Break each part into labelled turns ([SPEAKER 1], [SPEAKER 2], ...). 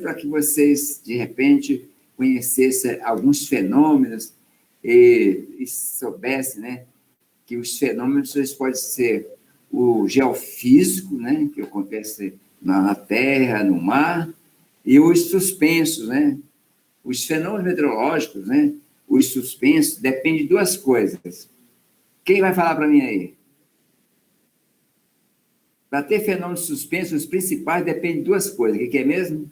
[SPEAKER 1] para que vocês, de repente, conhecessem alguns fenômenos e soubessem, né, que os fenômenos eles podem ser o geofísico, né, que acontece na Terra, no mar, e os suspensos, né? Os fenômenos meteorológicos, né? Os suspensos dependem de duas coisas. Quem vai falar para mim aí? Para ter fenômenos suspensos, os principais dependem de duas coisas. O que é mesmo?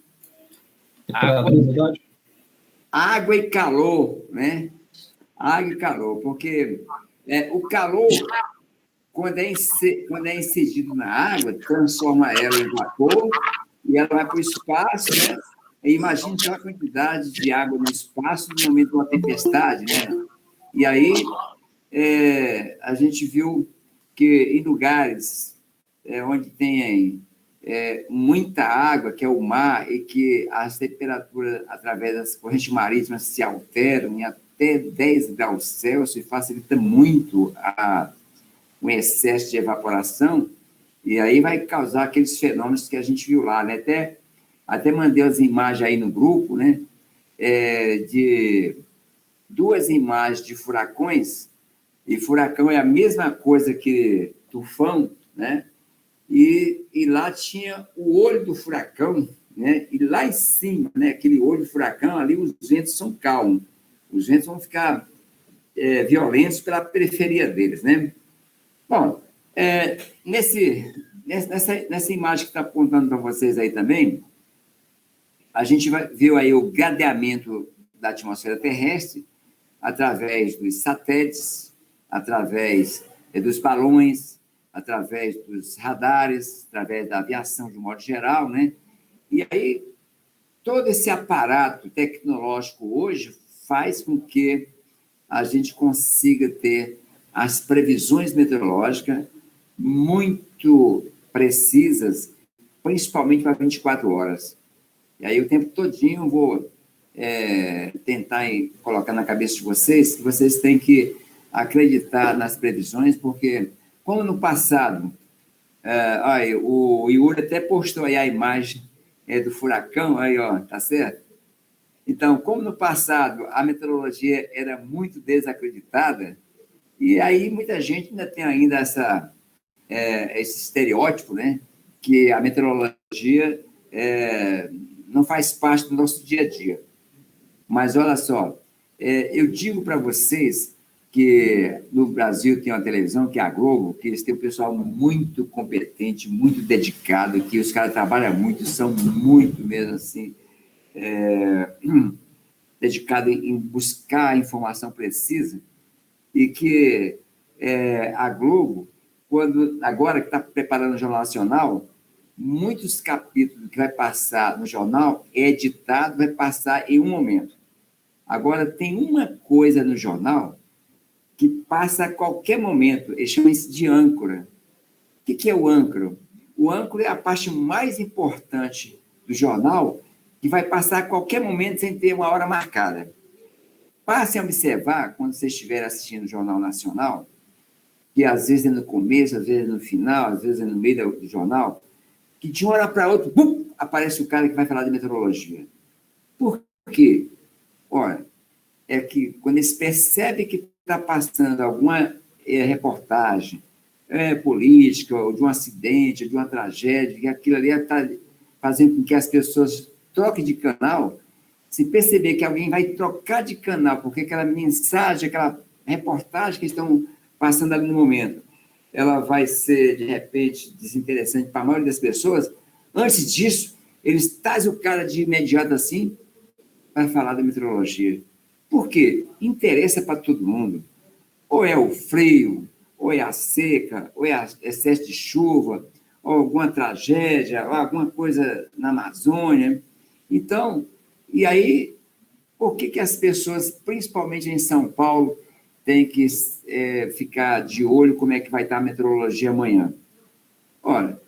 [SPEAKER 1] Água e calor, né? Água e calor, porque o calor, quando é incidido na água, transforma ela em vapor e ela vai para o espaço, né? E imagine só a quantidade de água no espaço no momento de uma tempestade, né? E aí a gente viu que em lugares onde tem muita água, que é o mar, e que as temperaturas, através das correntes marítimas, se alteram em até 10 graus Celsius, facilita muito um excesso de evaporação, e aí vai causar aqueles fenômenos que a gente viu lá, né? Até mandei as imagens aí no grupo, né? De duas imagens de furacões, e furacão é a mesma coisa que tufão, né? E lá tinha o olho do furacão, né? E lá em cima, né? Aquele olho do furacão, ali os ventos são calmos. Os ventos vão ficar violentos pela periferia deles, né? Bom, nessa imagem que está apontando para vocês aí também, a gente viu aí o gradeamento da atmosfera terrestre através dos satélites, através dos balões, através dos radares, através da aviação de um modo geral, né? E aí, todo esse aparato tecnológico hoje faz com que a gente consiga ter as previsões meteorológicas muito precisas, principalmente para 24 horas. E aí, o tempo todinho, eu vou tentar colocar na cabeça de vocês que vocês têm que acreditar nas previsões, porque, como no passado, aí, o Yuri até postou aí a imagem do furacão, aí, ó, tá certo? Então, como no passado a meteorologia era muito desacreditada, e aí muita gente ainda tem ainda esse estereótipo, né, que a meteorologia não faz parte do nosso dia a dia. Mas olha só, eu digo para vocês que no Brasil tem uma televisão, que é a Globo, que eles têm um pessoal muito competente, muito dedicado, que os caras trabalham muito, são muito mesmo assim, dedicados em buscar a informação precisa, e que a Globo, agora que está preparando o Jornal Nacional, muitos capítulos que vai passar no jornal é editado, vai passar em um momento. Agora, tem uma coisa no jornal que passa a qualquer momento, eles chamam isso de âncora. O que é o âncora? O âncora é a parte mais importante do jornal, que vai passar a qualquer momento sem ter uma hora marcada. Passem a observar, quando vocês estiverem assistindo o Jornal Nacional, que às vezes é no começo, às vezes é no final, às vezes é no meio do jornal, que de uma hora para outra, bum, aparece o cara que vai falar de meteorologia. Por quê? Olha, é que quando eles percebem que está passando alguma reportagem política, ou de um acidente, de uma tragédia, que aquilo ali está fazendo com que as pessoas troquem de canal, se perceber que alguém vai trocar de canal, porque aquela mensagem, aquela reportagem que estão passando ali no momento, ela vai ser, de repente, desinteressante para a maioria das pessoas, antes disso, eles trazem o cara de imediato assim para falar da meteorologia. Por quê? Interessa para todo mundo. Ou é o frio, ou é a seca, ou é excesso de chuva, ou alguma tragédia, ou alguma coisa na Amazônia. Então, e aí, por que as pessoas, principalmente em São Paulo, têm que ficar de olho como é que vai estar a meteorologia amanhã? Olha,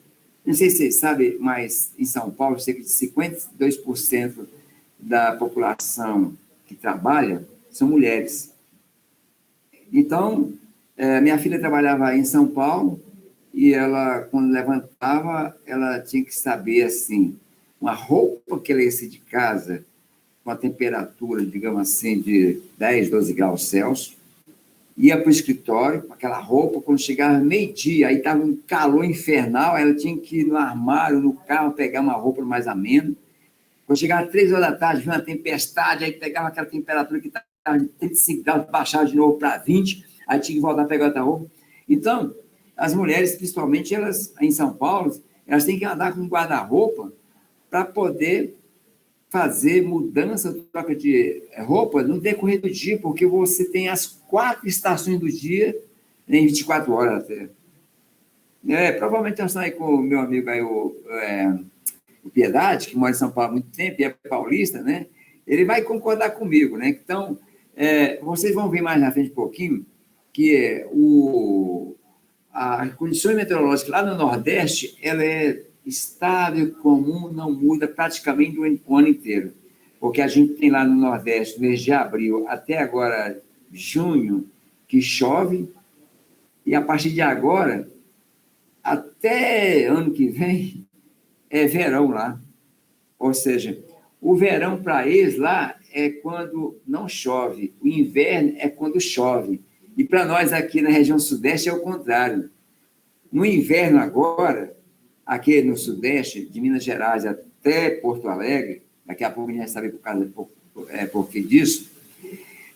[SPEAKER 1] não sei se vocês sabem, mas em São Paulo, cerca de 52% da população que trabalha são mulheres. Então, minha filha trabalhava em São Paulo e ela, quando levantava, ela tinha que saber, assim, uma roupa que ele ia sair de casa com a temperatura, digamos assim, de 10, 12 graus Celsius, ia para o escritório com aquela roupa, quando chegava meio-dia, aí estava um calor infernal, ela tinha que ir no armário, no carro, pegar uma roupa mais amena. Quando chegava 3 horas da tarde, vinha uma tempestade, aí pegava aquela temperatura que estava de 35 graus, baixava de novo para 20, aí tinha que voltar a pegar outra roupa. Então, as mulheres, principalmente, elas, em São Paulo, elas têm que andar com um guarda-roupa para poder fazer mudança, troca de roupa no decorrer do dia, porque você tem as 4 estações do dia em 24 horas até. Provavelmente eu saí com o meu amigo aí, o Piedade, que mora em São Paulo há muito tempo, e é paulista, né? Ele vai concordar comigo, né? Então, vocês vão ver mais na frente um pouquinho que a condição meteorológica lá no Nordeste, ela é estável, comum, não muda praticamente o ano inteiro. Porque a gente tem lá no Nordeste, mês de abril até agora, junho, que chove, e a partir de agora, até ano que vem, é verão lá. Ou seja, o verão para eles lá é quando não chove, o inverno é quando chove. E para nós aqui na região sudeste é o contrário. No inverno agora, aqui no sudeste, de Minas Gerais até Porto Alegre, daqui a pouco a gente vai saber por que disso,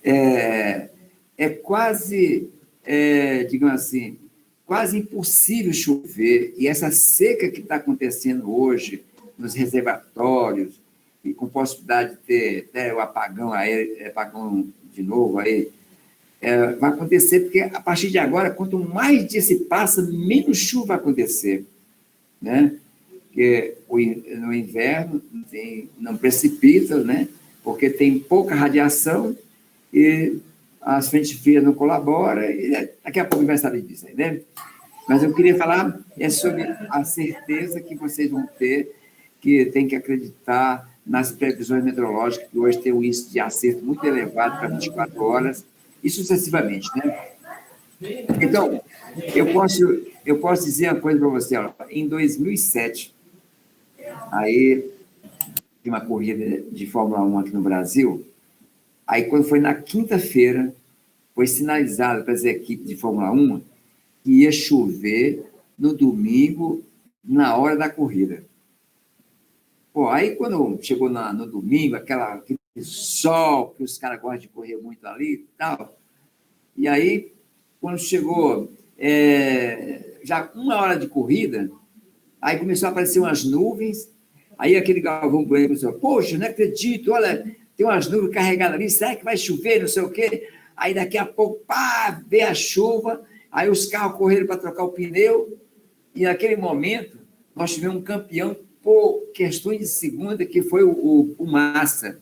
[SPEAKER 1] é quase, digamos assim, quase impossível chover, e essa seca que está acontecendo hoje nos reservatórios, e com possibilidade de ter até o apagão de novo aí, vai acontecer, porque a partir de agora, quanto mais dia se passa, menos chuva vai acontecer, né? Porque no inverno não precipita, né? Porque tem pouca radiação e as frentes frias não colaboram, e daqui a pouco vai saber disso aí, né? Mas eu queria falar sobre a certeza que vocês vão ter, que tem que acreditar nas previsões meteorológicas, que hoje tem um índice de acerto muito elevado para 24 horas, e sucessivamente, né? Então, eu posso dizer uma coisa para você, ó, em 2007, aí, tinha uma corrida de Fórmula 1 aqui no Brasil, aí quando foi na quinta-feira, foi sinalizado para as equipes de Fórmula 1 que ia chover no domingo, na hora da corrida. Pô, aí quando chegou no domingo, aquele sol, que os caras gostam de correr muito ali e tal, e aí, quando chegou já 1 hora de corrida, aí começou a aparecer umas nuvens, aí aquele Galvão Bueno pensou, poxa, não acredito, olha, tem umas nuvens carregadas ali, será que vai chover, não sei o quê? Aí daqui a pouco, pá, veio a chuva, aí os carros correram para trocar o pneu, e naquele momento, nós tivemos um campeão por questões de segunda, que foi o Massa.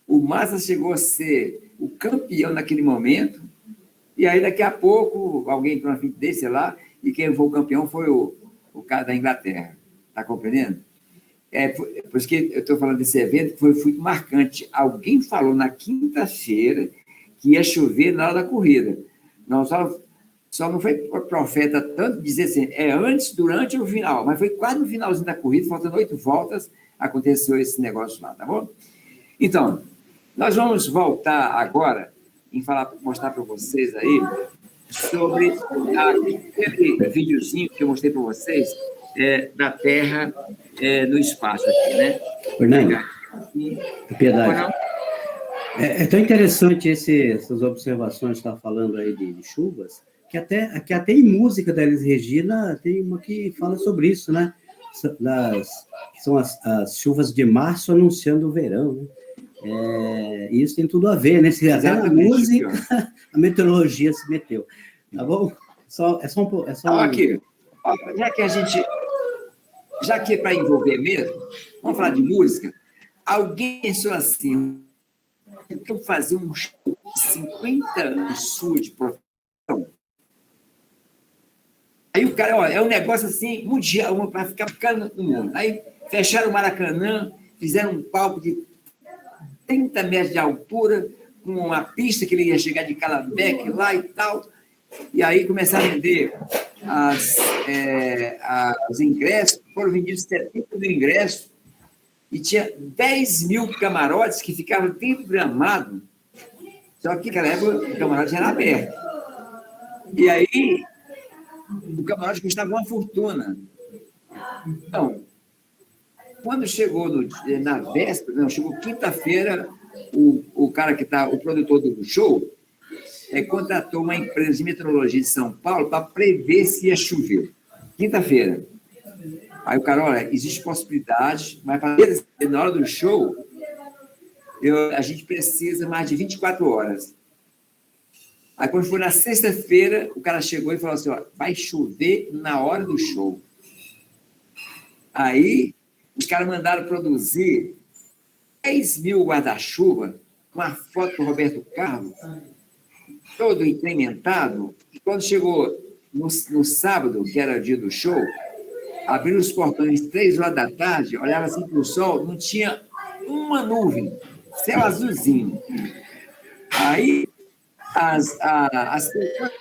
[SPEAKER 1] O Massa chegou a ser o campeão naquele momento, e aí daqui a pouco, alguém entrou na frente dele, sei lá, e quem foi o campeão foi o cara da Inglaterra. Está compreendendo? Por isso que eu estou falando desse evento, que foi muito marcante. Alguém falou na quinta-feira que ia chover na hora da corrida. Não, só não foi profeta tanto dizer assim, antes, durante ou final, mas foi quase no finalzinho da corrida, faltando 8 voltas, aconteceu esse negócio lá, tá bom? Então, nós vamos voltar agora em mostrar para vocês aí sobre aquele videozinho que eu mostrei para vocês da Terra no espaço aqui, né?
[SPEAKER 2] Fernando, Piedade. É tão interessante essas observações que está falando aí de chuvas, que até em música da Elis Regina tem uma que fala sobre isso, né? São as chuvas de março anunciando o verão, né? Isso tem tudo a ver, né? Até na música, a meteorologia se meteu. Tá bom?
[SPEAKER 1] Aqui, já que é para envolver mesmo, vamos falar de música. Alguém pensou assim, então fazer um show de 50 anos sua de profissão. Aí o cara, olha, é um negócio assim, mundial, para ficar no mundo. Aí fecharam o Maracanã, fizeram um palco de 30 metros de altura, com uma pista que ele ia chegar de Calhambeque lá e tal. E aí começaram a vender os ingressos, foram vendidos 70 mil ingressos, e tinha 10 mil camarotes que ficavam dentro do gramado, só que naquela época o camarote era aberto. E aí, o camarote custava uma fortuna. Então, quando chegou na véspera, não, chegou quinta-feira, o cara que está, o produtor do show, contratou uma empresa de meteorologia de São Paulo para prever se ia chover. Quinta-feira. Aí o cara, olha, existe possibilidade, mas na hora do show, a gente precisa mais de 24 horas. Aí quando foi na sexta-feira, o cara chegou e falou assim, ó, vai chover na hora do show. Aí os caras mandaram produzir 10 mil guarda-chuva com a foto do Roberto Carlos, todo incrementado. E quando chegou no sábado, que era o dia do show, abriram os portões 3 horas da tarde, olhava assim para o sol, não tinha uma nuvem, céu azulzinho. Aí, as pessoas,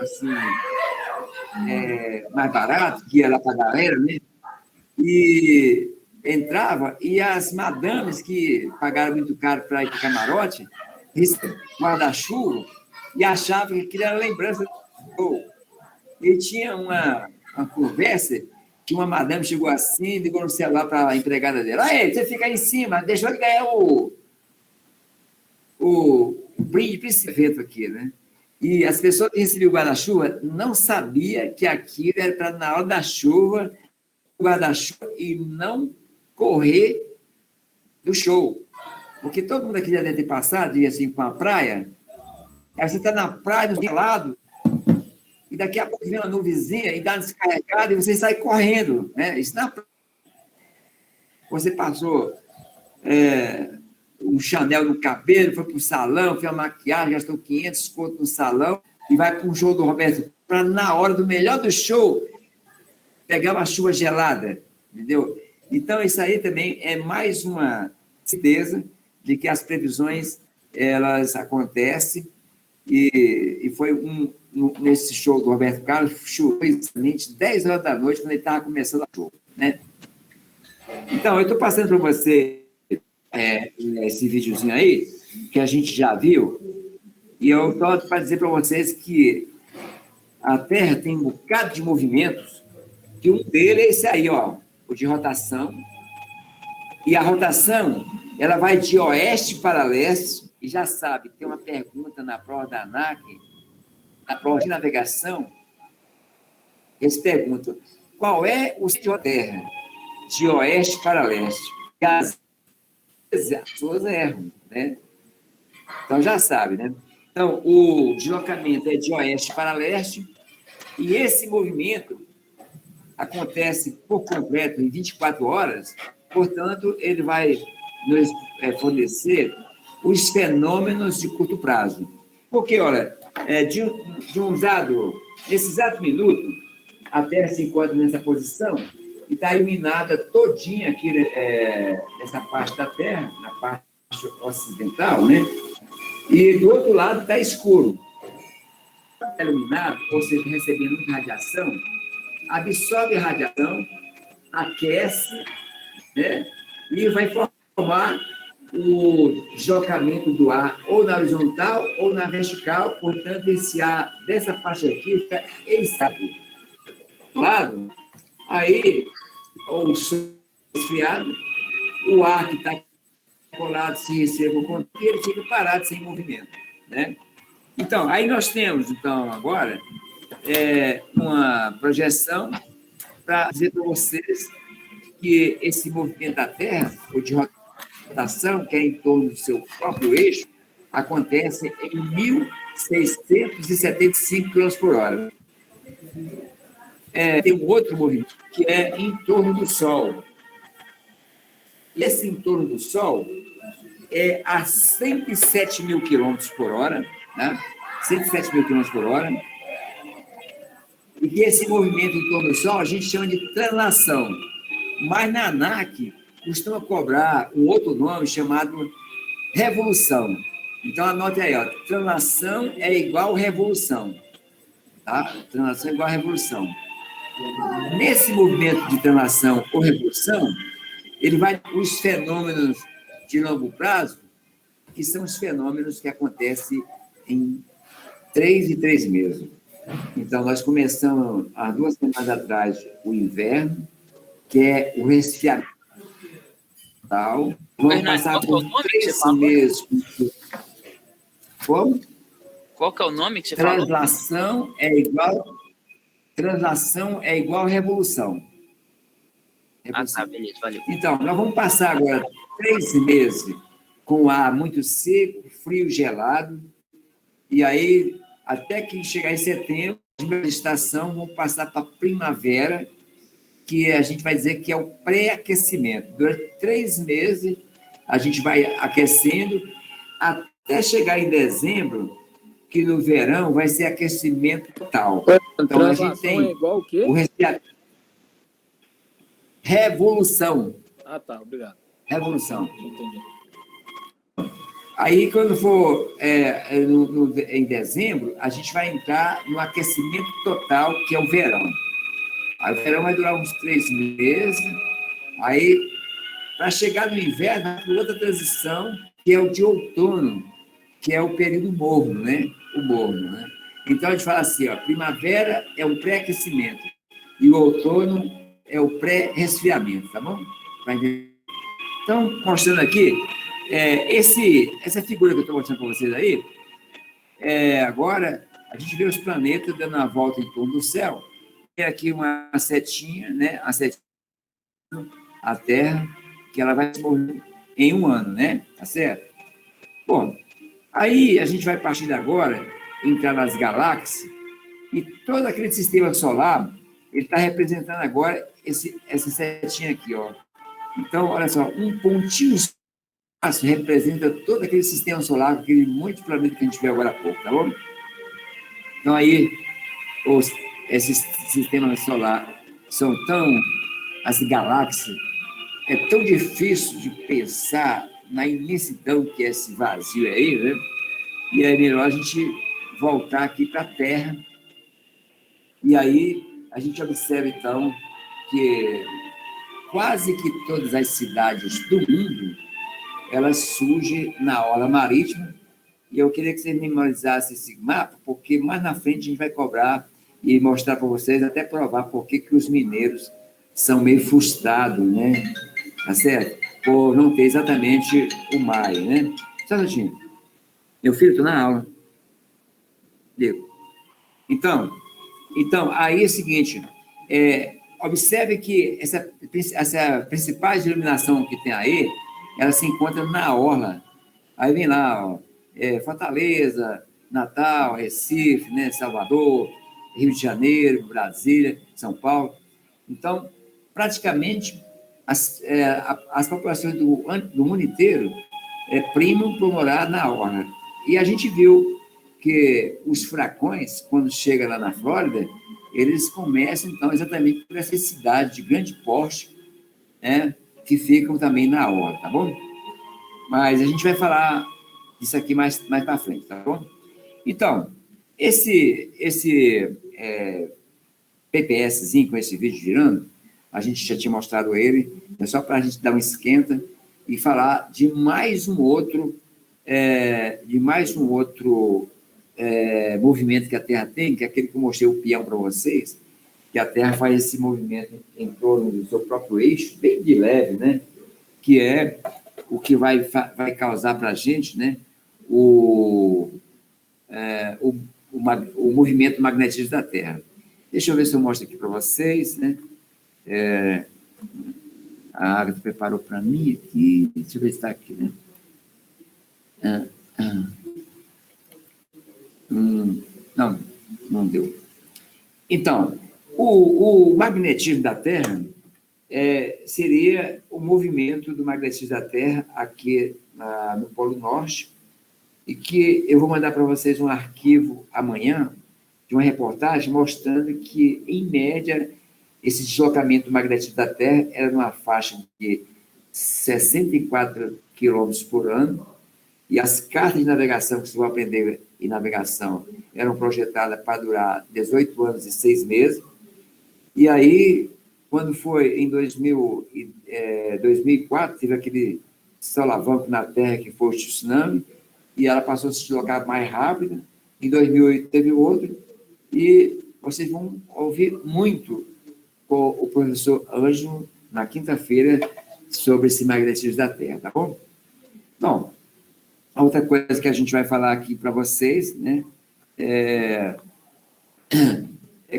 [SPEAKER 1] assim, mais barato, que ia lá para a galera, né? E entrava, e as madames que pagaram muito caro para ir para o camarote, guarda-chuva, e achavam que aquilo era lembrança do show. E tinha uma conversa que uma madame chegou assim, ligou no celular para a empregada dela. Aí, você fica aí em cima, deixou ele ganhar o brinde principal aqui, né? E as pessoas que recebiam o guarda-chuva não sabiam que aquilo era para, na hora da chuva, o guarda-chuva e não correr do show. Porque todo mundo aqui já deve ter passado, ia assim, para a praia, aí você está na praia, do lado, e daqui a pouco vem uma nuvenzinha e dá uma descarregada e você sai correndo, né? Isso na praia. Você passou um Chanel no cabelo, foi para o salão, fez uma maquiagem, gastou 500 conto no salão e vai para um show do Roberto para, na hora do melhor do show, pegar uma chuva gelada, entendeu? Então, isso aí também é mais uma certeza de que as previsões, elas acontecem e foi nesse show do Roberto Carlos, choveu exatamente 10 horas da noite, quando ele estava começando o show, né? Então, eu estou passando para você esse videozinho aí, que a gente já viu, e eu estou para dizer para vocês que a Terra tem um bocado de movimentos, que um deles é esse aí, ó, o de rotação, e a rotação, ela vai de oeste para leste, e já sabe, tem uma pergunta na prova da ANAC, na prova de navegação, eles perguntam, qual é o sentido da Terra? De oeste para leste. E as pessoas erram, né? Então, já sabe, né? Então, o deslocamento é de oeste para leste, e esse movimento acontece por completo em 24 horas, portanto, ele vai nos fornecer os fenômenos de curto prazo. Porque, olha, nesse exato minuto, a Terra se encontra nessa posição e está iluminada todinha aqui nessa parte da Terra, na parte ocidental, né? E do outro lado está escuro. Está iluminado, ou seja, recebendo muita radiação, absorve a radiação, aquece, né? E vai formar o deslocamento do ar ou na horizontal ou na vertical, portanto, esse ar dessa parte aqui fica estável. Claro, aí, o sol esfriado, o ar que está colado se recebe o contato, ele fica parado, sem movimento, né? Então, aí nós temos, então, agora, uma projeção para dizer para vocês que esse movimento da Terra, ou de rotação, que é em torno do seu próprio eixo, acontece em 1.675 km por hora. Tem um outro movimento, que é em torno do Sol. E esse em torno do Sol é a 107 mil km por hora, né? 107 mil km por hora. E que esse movimento em torno do Sol a gente chama de translação. Mas na ANAC costuma cobrar um outro nome chamado revolução. Então, anote aí, ó, translação é igual revolução. Tá? Translação é igual a revolução. Nesse movimento de translação ou revolução, ele vai os fenômenos de longo prazo, que são os fenômenos que acontecem em 3 e 3 meses. Então, nós começamos, há 2 semanas atrás, o inverno, que é o resfriamento. Vamos passar por 3 meses. Como?
[SPEAKER 3] Qual que é o nome que você falou?
[SPEAKER 1] Translação é igual revolução.
[SPEAKER 3] Ah, tá, beleza, valeu.
[SPEAKER 1] Então, nós vamos passar agora 3 meses com ar muito seco, frio, gelado, e aí, até que chegar em setembro, a estação, vamos passar para a primavera, que a gente vai dizer que é o pré-aquecimento. Durante 3 meses, a gente vai aquecendo, até chegar em dezembro, que no verão vai ser aquecimento total. Então, a gente tem
[SPEAKER 4] igual o quê?
[SPEAKER 1] o revolução.
[SPEAKER 4] Ah, tá, obrigado.
[SPEAKER 1] Revolução.
[SPEAKER 4] Entendi.
[SPEAKER 1] Aí, quando for em dezembro, a gente vai entrar no aquecimento total, que é o verão. Aí o verão vai durar uns 3 meses. Aí, para chegar no inverno, vai para outra transição, que é o de outono, que é o período morno, né? O morno, né? Então, a gente fala assim, ó, primavera é o pré-aquecimento e o outono é o pré-resfriamento, tá bom? Então, mostrando aqui, essa figura que eu estou mostrando para vocês aí, agora, a gente vê os planetas dando a volta em torno do céu. Tem aqui uma setinha, né? A Terra, que ela vai se mover em 1 ano, né? Tá certo? Bom, aí a gente vai, a partir de agora, entrar nas galáxias, e todo aquele sistema solar, ele está representando agora essa setinha aqui, ó. Então, olha só, um pontinho espaço representa todo aquele sistema solar, aquele monte de planeta que a gente viu agora há pouco, tá bom? Então, aí, esses sistemas solares são as galáxias, é tão difícil de pensar na imensidão que é esse vazio aí, né? E é melhor a gente voltar aqui para a Terra. E aí a gente observa, então, que quase que todas as cidades do mundo, elas surgem na orla marítima. E eu queria que vocês memorizassem esse mapa, porque mais na frente a gente vai cobrar e mostrar para vocês, até provar por que os mineiros são meio frustrados, né? Tá certo? Por não ter exatamente o mar, né? Só um minutinho. Meu filho, estou na aula. Digo. Então, aí é o seguinte, observe que essa principal iluminação que tem aí, ela se encontra na orla. Aí vem lá, ó, Fortaleza, Natal, Recife, né, Salvador, Rio de Janeiro, Brasília, São Paulo. Então, praticamente, as populações do mundo inteiro primam por morar na orla. E a gente viu que os furacões, quando chegam lá na Flórida, eles começam, então, exatamente por essas cidades de grande porte, né, que ficam também na orla, tá bom? Mas a gente vai falar disso aqui mais para frente, tá bom? Então, esse PPSzinho com esse vídeo girando, a gente já tinha mostrado ele, é só para a gente dar um esquenta e falar de mais um outro movimento que a Terra tem, que é aquele que eu mostrei o peão para vocês, que a Terra faz esse movimento em torno do seu próprio eixo, bem de leve, né? Que é o que vai causar para a gente, né? O movimento magnético da Terra. Deixa eu ver se eu mostro aqui para vocês, né? A Agatha preparou para mim aqui, deixa eu ver se está aqui, né? Não deu. Então, o magnetismo da Terra seria o movimento do magnetismo da Terra aqui no Polo Norte, e que eu vou mandar para vocês um arquivo amanhã, de uma reportagem mostrando que, em média, esse deslocamento do magnetismo da Terra era numa faixa de 64 quilômetros por ano, e as cartas de navegação que vocês vão aprender em navegação eram projetadas para durar 18 anos e 6 meses, e aí quando foi em 2004, teve aquele solavanco na Terra que foi o tsunami, e ela passou a se deslocar mais rápido. Em 2008 teve outro, e vocês vão ouvir muito com o professor Ângelo na quinta-feira sobre esse magnetismo da Terra, tá bom? Bom, a outra coisa que a gente vai falar aqui para vocês, né, é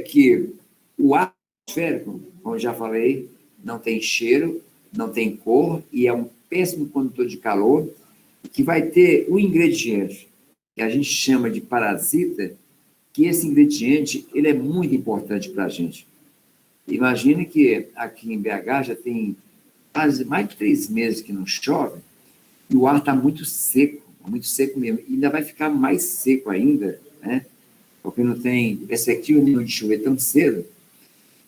[SPEAKER 1] que o ar atmosférico, como eu já falei, não tem cheiro, não tem cor e é um péssimo condutor de calor, que vai ter um ingrediente que a gente chama de parasita, que esse ingrediente ele é muito importante para a gente. Imagine que aqui em BH já tem quase mais de 3 meses que não chove e o ar está muito seco mesmo. E ainda vai ficar mais seco ainda, né? Porque não tem perspectiva nenhuma de chover tão cedo.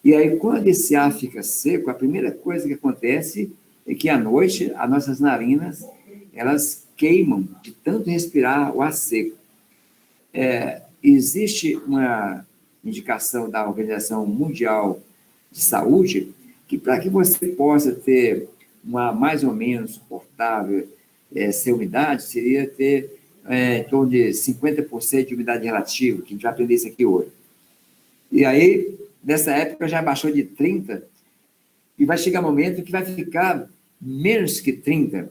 [SPEAKER 1] E aí, quando esse ar fica seco, a primeira coisa que acontece é que, à noite, as nossas narinas, elas queimam de tanto respirar o ar seco. Existe uma indicação da Organização Mundial de Saúde que, para que você possa ter uma mais ou menos suportável essa umidade, seria ter em torno de 50% de umidade relativa, que a gente vai aprender isso aqui hoje. E aí, nessa época, já baixou de 30%, e vai chegar um momento que vai ficar menos que 30%.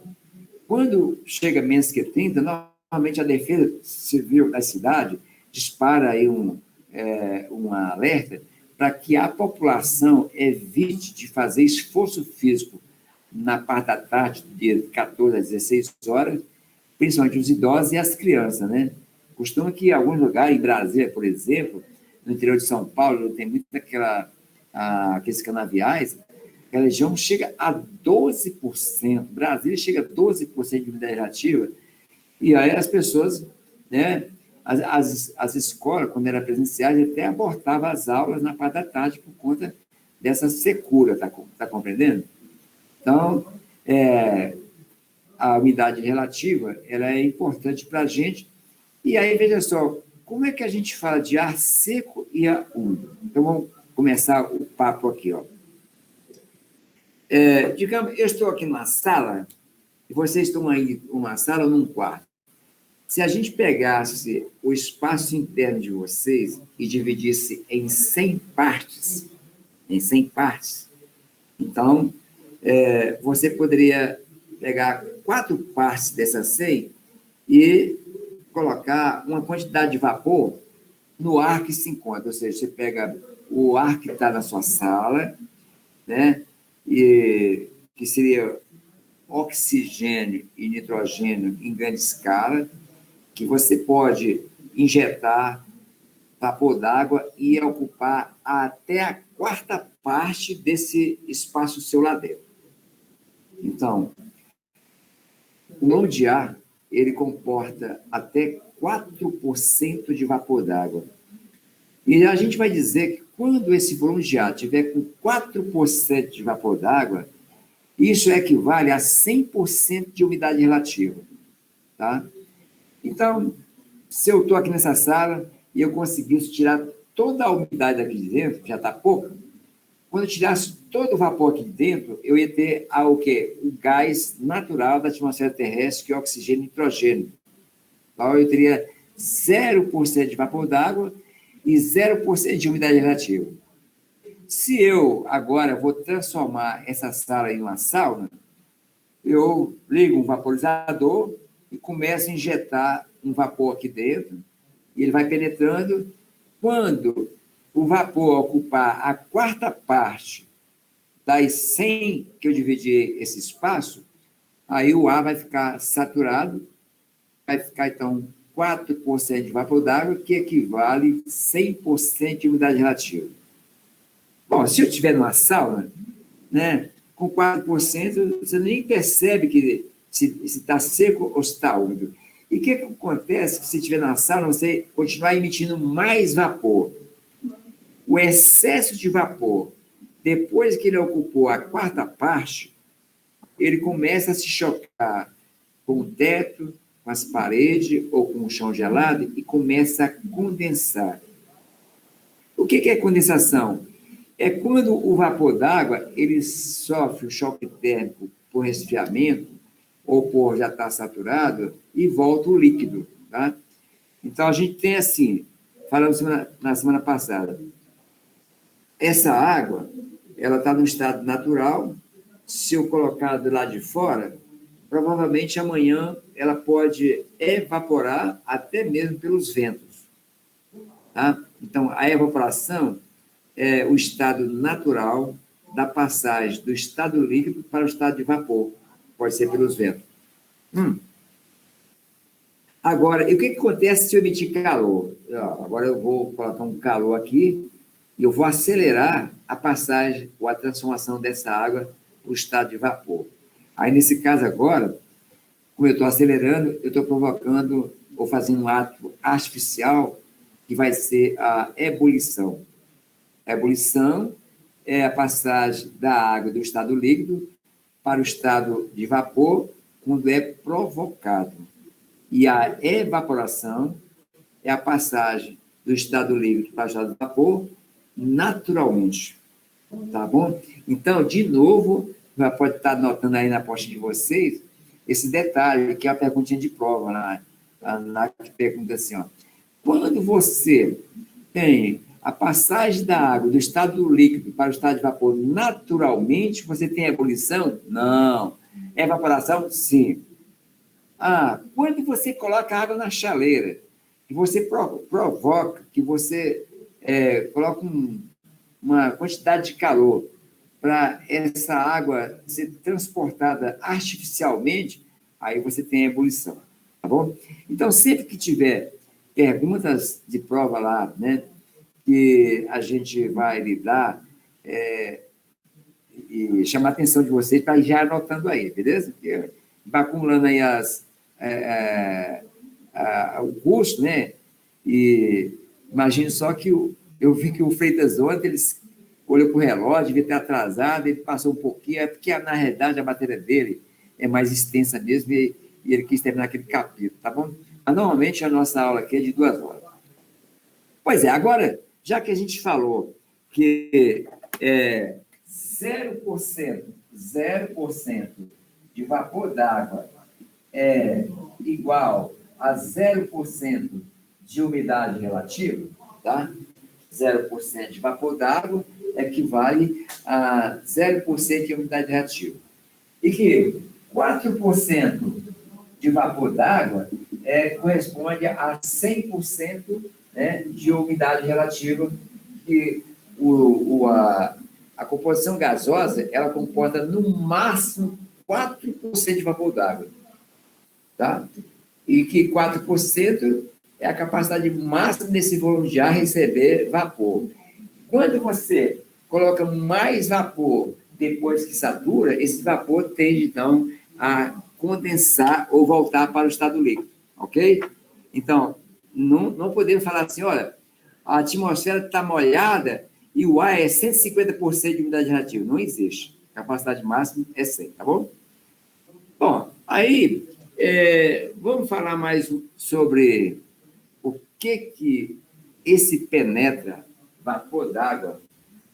[SPEAKER 1] Quando chega menos que 30%, normalmente a Defesa Civil da cidade dispara aí um alerta para que a população evite de fazer esforço físico na parte da tarde, de 14 às 16 horas, principalmente os idosos e as crianças, né? Costuma que em alguns lugares, em Brasília, por exemplo, no interior de São Paulo, tem muito aqueles canaviais, a região chega a 12%, Brasília chega a 12% de umidade relativa, e aí as pessoas, né, as escolas, quando eram presenciais, até abortavam as aulas na parte da tarde por conta dessa secura, tá compreendendo? Então, a umidade relativa, ela é importante para a gente. E aí, veja só, como é que a gente fala de ar seco e ar úmido? Então, vamos começar o papo aqui, ó. Digamos, eu estou aqui numa sala, e vocês estão aí numa sala ou num quarto. Se a gente pegasse o espaço interno de vocês e dividisse em 100 partes, então, você poderia pegar 4 partes dessas 100 e colocar uma quantidade de vapor no ar que se encontra. Ou seja, você pega o ar que está na sua sala, né, e que seria oxigênio e nitrogênio em grande escala, que você pode injetar vapor d'água e ocupar até a 4ª parte desse espaço seu lá dentro. Então, o volume de ar, ele comporta até 4% de vapor d'água. E a gente vai dizer que quando esse volume de ar tiver com 4% de vapor d'água, isso equivale a 100% de umidade relativa, tá? Então, se eu estou aqui nessa sala e eu conseguisse tirar toda a umidade daqui de dentro, já está pouco, quando eu tirasse todo o vapor aqui de dentro, eu ia ter o quê? O gás natural da atmosfera terrestre, que é oxigênio e nitrogênio. Então, eu teria 0% de vapor d'água e 0% de umidade relativa. Se eu agora vou transformar essa sala em uma sauna, eu ligo um vaporizador e começo a injetar um vapor aqui dentro, e ele vai penetrando. Quando o vapor ocupar a 4ª parte das 100 que eu dividi esse espaço, aí o ar vai ficar saturado, vai ficar, então, 4% de vapor d'água, que equivale a 100% de umidade relativa. Bom, se eu estiver numa sauna, né, com 4%, você nem percebe que se está seco ou se está úmido. E o que acontece se estiver na sauna, você continuar emitindo mais vapor? O excesso de vapor, depois que ele ocupou a 4ª parte, ele começa a se chocar com o teto, com as paredes ou com o chão gelado e começa a condensar. O que é condensação? É quando o vapor d'água ele sofre o choque térmico por resfriamento ou por já estar saturado e volta o líquido, tá? Então, a gente tem assim, falamos na semana passada, essa água, ela está no estado natural, se eu colocar do lado de fora, provavelmente amanhã ela pode evaporar até mesmo pelos ventos, tá? Então, a evaporação é o estado natural da passagem do estado líquido para o estado de vapor, pode ser pelos ventos. Agora, e o que acontece se eu emitir calor? Agora eu vou colocar um calor aqui e eu vou acelerar a passagem ou a transformação dessa água para o estado de vapor. Aí, nesse caso agora, como eu estou acelerando, eu estou provocando ou fazendo um ato artificial que vai ser a ebulição. A ebulição é a passagem da água do estado líquido para o estado de vapor quando é provocado. E a evaporação é a passagem do estado líquido para o estado de vapor naturalmente. Tá bom? Então, de novo, pode estar notando aí na posta de vocês esse detalhe, que é a perguntinha de prova lá. A que pergunta assim, ó, quando você tem a passagem da água do estado líquido para o estado de vapor naturalmente, você tem ebulição? Não. Evaporação? Sim. Quando você coloca água na chaleira, e você provoca, que você coloca uma quantidade de calor para essa água ser transportada artificialmente, aí você tem a ebulição, tá bom? Então, sempre que tiver perguntas de prova lá, né, que a gente vai lidar e chamar a atenção de vocês para ir já anotando aí, beleza? Porque vai acumulando aí o curso, né? E imagine só que eu vi que o Freitas ontem, ele olhou para o relógio, devia ter atrasado, ele passou um pouquinho, é porque, na realidade, a matéria dele é mais extensa mesmo e ele quis terminar aquele capítulo, tá bom? Mas, normalmente, a nossa aula aqui é de 2 horas. Pois é, agora, já que a gente falou que 0% de vapor d'água é igual a 0% de umidade relativa, tá? 0% de vapor d'água equivale a 0% de umidade relativa. E que 4% de vapor d'água corresponde a 100%, né, de umidade relativa, que a composição gasosa, ela comporta no máximo 4% de vapor d'água, tá? E que 4% é a capacidade máxima desse volume de ar receber vapor. Quando você coloca mais vapor depois que satura, esse vapor tende, então, a condensar ou voltar para o estado líquido, ok? Então, não podemos falar assim, olha, a atmosfera está molhada e o ar é 150% de umidade relativa. Não existe. A capacidade máxima é 100, tá bom? Bom, aí, vamos falar mais sobre o que esse penetra vapor d'água,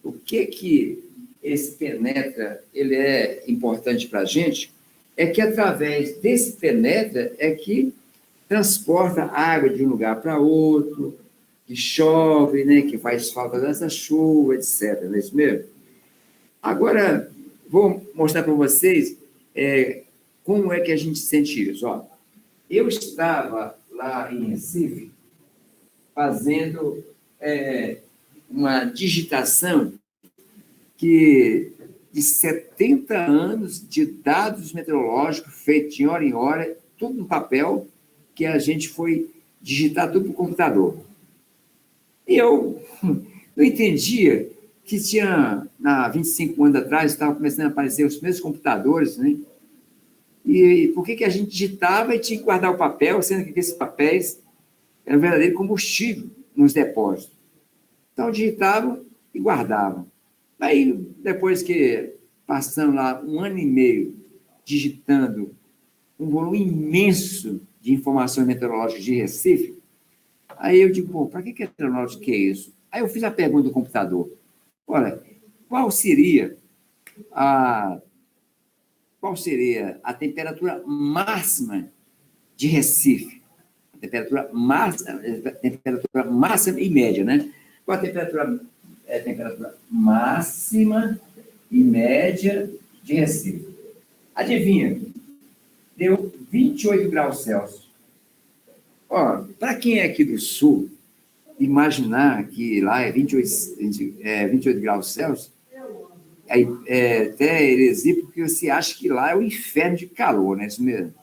[SPEAKER 1] o que esse penetra, ele é importante para a gente, é que através desse penetra é que transporta água de um lugar para outro, que chove, né, que faz falta dessa chuva, etc. Não é isso mesmo? Agora, vou mostrar para vocês como é que a gente sente isso. Ó, eu estava lá em Recife fazendo uma digitação de 70 anos de dados meteorológicos feitos de hora em hora, tudo no papel, que a gente foi digitar tudo para o computador. E eu não entendia que tinha, há 25 anos atrás, estava começando a aparecer os primeiros computadores, né? E por que a gente digitava e tinha que guardar o papel, sendo que esses papéis eram verdadeiro combustível nos depósitos. Então, digitavam e guardavam. Aí, depois que passamos lá 1 ano e meio digitando um volume imenso de informações meteorológicas de Recife, aí eu digo, para que meteorológico que é isso? Aí eu fiz a pergunta do computador. Olha, qual seria a temperatura máxima de Recife? A temperatura máxima e média, né? Qual a temperatura máxima e média de Recife? Adivinha? Deu 28 graus Celsius. Ó, para quem é aqui do Sul, imaginar que lá é 28 graus Celsius, é até heresia, porque você acha que lá é o inferno de calor, né? Isso mesmo.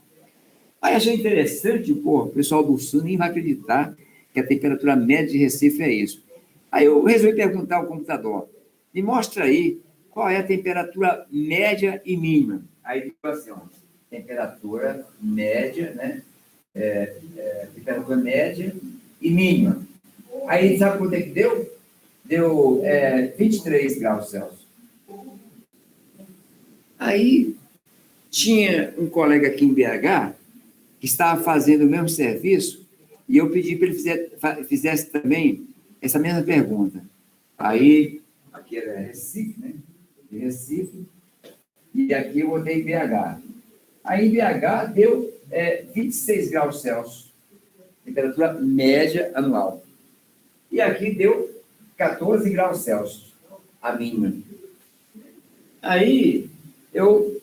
[SPEAKER 1] Aí achei interessante, pô, o pessoal do Sul nem vai acreditar que a temperatura média de Recife é isso. Aí eu resolvi perguntar ao computador, me mostra aí qual é a temperatura média e mínima. Aí deu assim, ó, temperatura média, né? Temperatura média e mínima. Aí sabe quanto é que deu? Deu 23 graus Celsius. Aí tinha um colega aqui em BH que estava fazendo o mesmo serviço e eu pedi para ele fizesse também essa mesma pergunta. Aí, aqui era Recife, né? Recife, e aqui eu botei BH. Aí em BH deu 26 graus Celsius, temperatura média anual. E aqui deu 14 graus Celsius, a mínima. Aí eu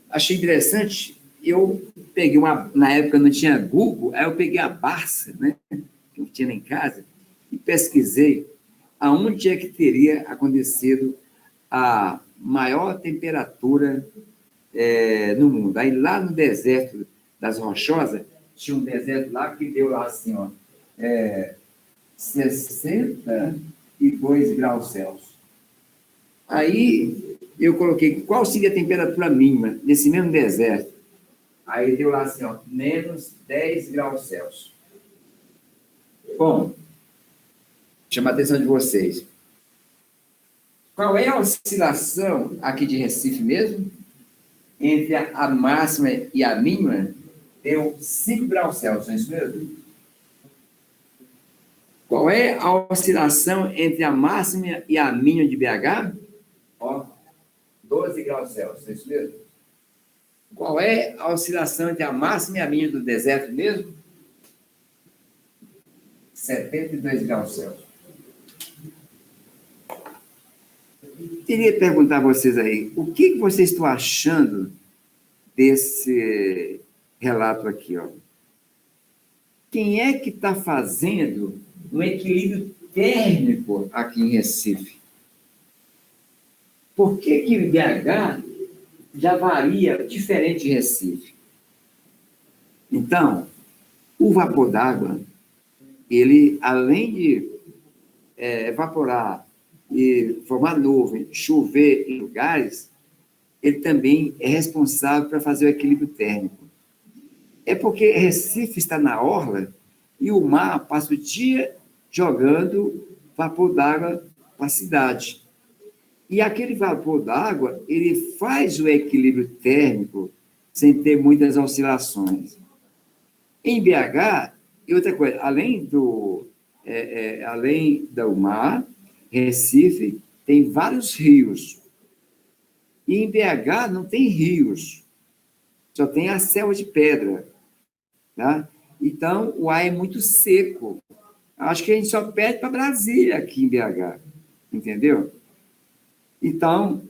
[SPEAKER 1] achei interessante, eu peguei na época não tinha Google, aí eu peguei a Barça, né, que eu tinha lá em casa, e pesquisei aonde é que teria acontecido a maior temperatura no mundo. Aí lá no deserto das Rochosas, tinha um deserto lá que deu lá assim, ó, 62 graus Celsius. Aí eu coloquei qual seria a temperatura mínima nesse mesmo deserto. Aí deu lá assim, ó, menos 10 graus Celsius. Bom, chama a atenção de vocês. Qual é a oscilação aqui de Recife mesmo? Entre a máxima e a mínima, deu 5 graus Celsius, é isso mesmo? Qual é a oscilação entre a máxima e a mínima de BH? Ó, 12 graus Celsius, é isso mesmo? Qual é a oscilação entre a máxima e a mínima do deserto mesmo? 72 graus Celsius. Queria perguntar a vocês aí, o que vocês estão achando desse relato aqui, ó? Quem é que está fazendo um equilíbrio térmico aqui em Recife? Por que BH já varia diferente de Recife? Então, o vapor d'água, ele, além de evaporar e formar nuvem, chover em lugares, ele também é responsável para fazer o equilíbrio térmico. É porque Recife está na orla e o mar passa o dia jogando vapor d'água para a cidade. E aquele vapor d'água, ele faz o equilíbrio térmico sem ter muitas oscilações. Em BH, e outra coisa, além do mar, Recife tem vários rios. E em BH não tem rios, só tem a selva de pedra. Tá? Então, o ar é muito seco. Acho que a gente só perde para Brasília aqui em BH, entendeu? Então,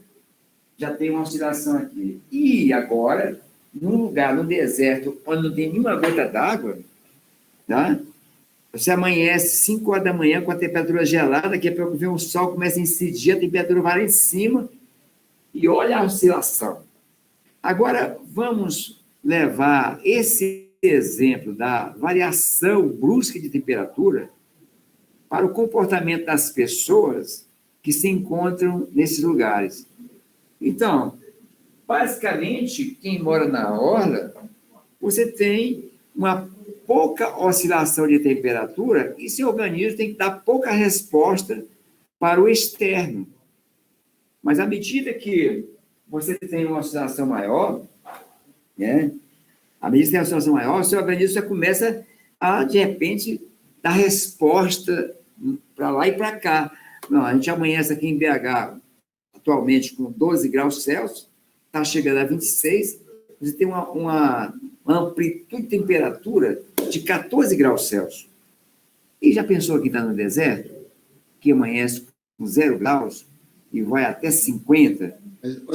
[SPEAKER 1] já tem uma oscilação aqui. E agora, num lugar, no deserto, onde não tem nenhuma gota d'água, tá? Você amanhece 5 horas da manhã com a temperatura gelada, daqui a pouco vem o sol, começa a incidir, a temperatura vai lá em cima, e olha a oscilação. Agora, vamos levar esse exemplo da variação brusca de temperatura para o comportamento das pessoas que se encontram nesses lugares. Então, basicamente, quem mora na orla, você tem uma pouca oscilação de temperatura e seu organismo tem que dar pouca resposta para o externo. Mas à medida que você tem uma oscilação maior, né? À medida que tem uma oscilação maior, seu organismo já começa a, de repente, dar resposta para lá e para cá. Não, a gente amanhece aqui em BH atualmente com 12 graus Celsius, está chegando a 26, você tem uma amplitude de temperatura de 14 graus Celsius. E já pensou que está no deserto, que amanhece com 0 graus e vai até 50?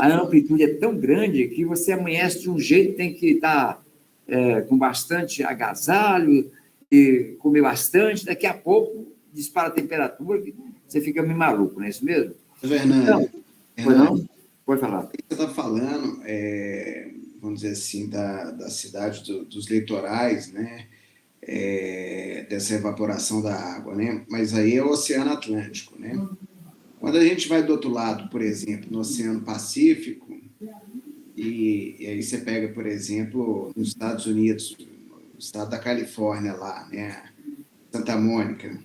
[SPEAKER 1] A amplitude é tão grande que você amanhece de um jeito, tem que estar com bastante agasalho e comer bastante, daqui a pouco dispara a temperatura, você fica meio maluco, não é isso mesmo?
[SPEAKER 4] Fernando,
[SPEAKER 1] Então, pode falar.
[SPEAKER 4] Você está falando, vamos dizer assim, da cidade dos litorais, né? Dessa evaporação da água, né? Mas aí é o Oceano Atlântico, né? Quando a gente vai do outro lado, por exemplo, no Oceano Pacífico, e aí você pega, por exemplo, nos Estados Unidos, no estado da Califórnia lá, né? Santa Mônica,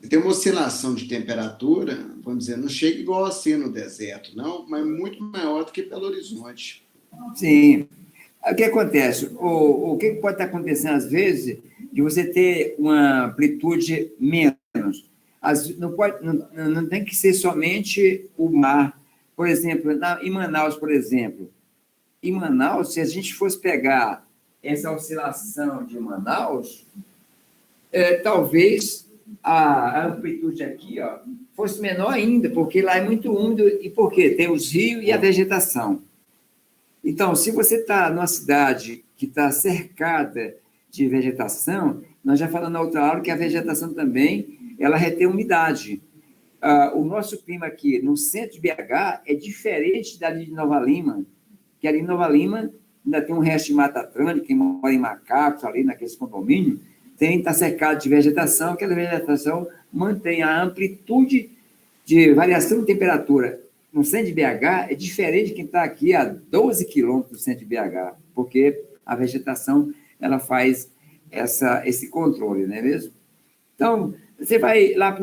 [SPEAKER 4] tem uma oscilação de temperatura, vamos dizer, não chega igual a ser no deserto, não, mas muito maior do que Belo Horizonte.
[SPEAKER 1] Sim. O que acontece? O que pode estar acontecendo, às vezes, de você ter uma amplitude menos? Não tem que ser somente o mar. Por exemplo, em Manaus, por exemplo. Em Manaus, se a gente fosse pegar essa oscilação de Manaus, talvez a amplitude aqui fosse menor ainda, porque lá é muito úmido. E por quê? Tem os rios e a vegetação. Então, se você está numa cidade que está cercada de vegetação, nós já falamos na outra aula que a vegetação também, ela retém umidade. O nosso clima aqui no centro de BH é diferente dali de Nova Lima, que ali em Nova Lima ainda tem um resto de Mata Atlântica, quem mora em Macacos, ali naqueles condomínios, está cercado de vegetação, que a vegetação mantém a amplitude de variação de temperatura. No centro de BH é diferente de quem está aqui a 12 quilômetros do centro de BH, porque a vegetação ela faz esse controle, não é mesmo? Então, você vai lá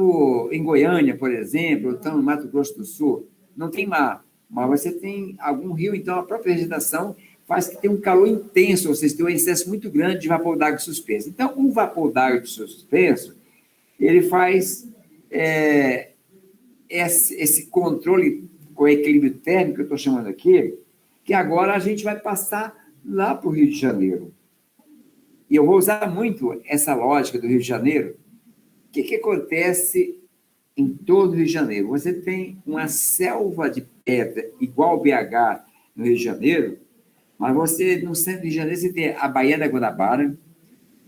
[SPEAKER 1] em Goiânia, por exemplo, ou então no Mato Grosso do Sul, não tem mar, mas você tem algum rio, então a própria vegetação faz que tenha um calor intenso, ou seja, tem um excesso muito grande de vapor d'água suspenso. Então, o vapor d'água suspenso, ele faz esse controle com equilíbrio térmico, que eu estou chamando aqui, que agora a gente vai passar lá para o Rio de Janeiro. E eu vou usar muito essa lógica do Rio de Janeiro. O que acontece em todo o Rio de Janeiro? Você tem uma selva de pedra igual ao BH no Rio de Janeiro, mas você, no centro do Rio de Janeiro, você tem a Baía da Guanabara,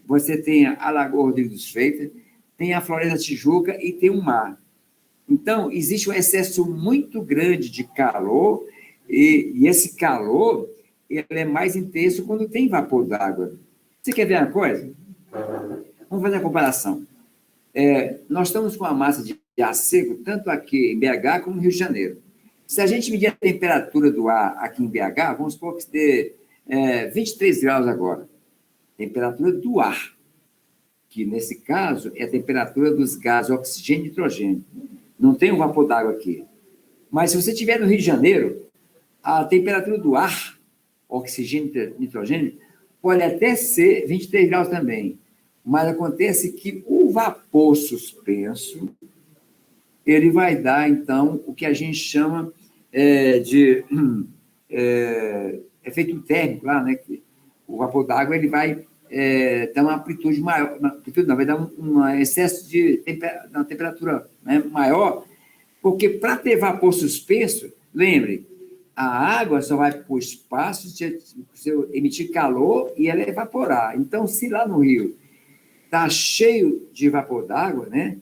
[SPEAKER 1] você tem a Lagoa Rodrigo dos Freitas, tem a Floresta da Tijuca e tem o mar. Então, existe um excesso muito grande de calor, e esse calor ele é mais intenso quando tem vapor d'água. Você quer ver uma coisa? Vamos fazer a comparação. Nós estamos com uma massa de ar seco, tanto aqui em BH como no Rio de Janeiro. Se a gente medir a temperatura do ar aqui em BH, vamos supor que esteja 23 graus agora. Temperatura do ar, que nesse caso é a temperatura dos gases oxigênio e nitrogênio. Não tem um vapor d'água aqui. Mas se você estiver no Rio de Janeiro, a temperatura do ar, oxigênio e nitrogênio, pode até ser 23 graus também. Mas acontece que o vapor suspenso, ele vai dar, então, o que a gente chama de efeito térmico lá, né? O vapor d'água, ele vai dar uma amplitude maior, vai dar um excesso de uma temperatura, né, maior, porque para ter vapor suspenso, lembre, a água só vai para o espaço se emitir calor e ela evaporar. Então, se lá no Rio está cheio de vapor d'água, né,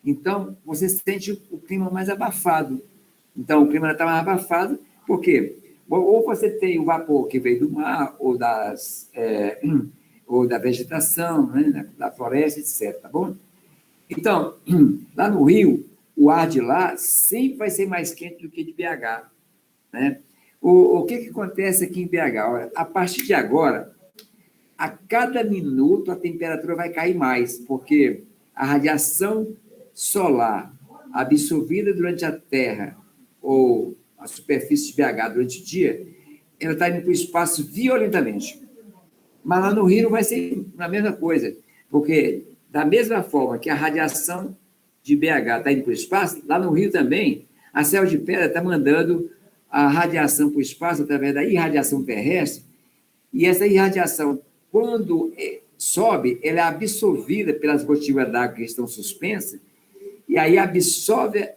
[SPEAKER 1] então você sente o clima mais abafado. Então, o clima está mais abafado, por quê? Ou você tem o vapor que veio do mar, ou da vegetação, né, da floresta, etc. Tá bom? Então, lá no Rio, o ar de lá sempre vai ser mais quente do que de BH. Né? O que acontece aqui em BH? Olha, a partir de agora, a cada minuto a temperatura vai cair mais, porque a radiação solar absorvida durante a Terra ou a superfície de BH durante o dia, ela está indo para o espaço violentamente. Mas lá no Rio vai ser a mesma coisa, porque da mesma forma que a radiação de BH está indo para o espaço, lá no Rio também, a selva de pedra está mandando a radiação para o espaço através da irradiação terrestre, e essa irradiação, quando sobe, ela é absorvida pelas gotículas d'água que estão suspensas, e aí absorve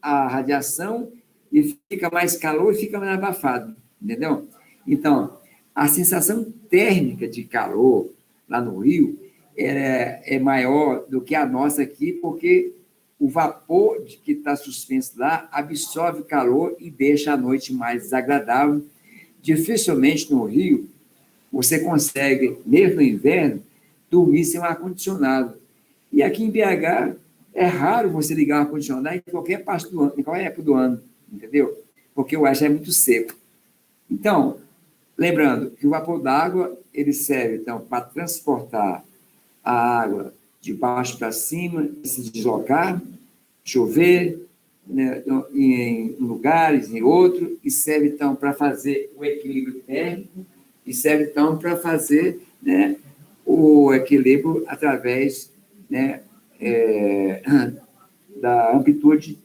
[SPEAKER 1] a radiação e fica mais calor e fica mais abafado, entendeu? Então, a sensação térmica de calor lá no Rio é maior do que a nossa aqui, porque o vapor que está suspenso lá absorve o calor e deixa a noite mais desagradável. Dificilmente no Rio você consegue, mesmo no inverno, dormir sem um ar-condicionado. E aqui em BH é raro você ligar o ar-condicionado em qualquer parte do ano, em qualquer época do ano, entendeu? Porque o ar já é muito seco. Então, lembrando que o vapor d'água, ele serve, então, para transportar a água de baixo para cima, se deslocar, chover, né, em lugares, em outros, e serve, então, para fazer o equilíbrio térmico, e serve, então, para fazer, né, o equilíbrio através, né, da amplitude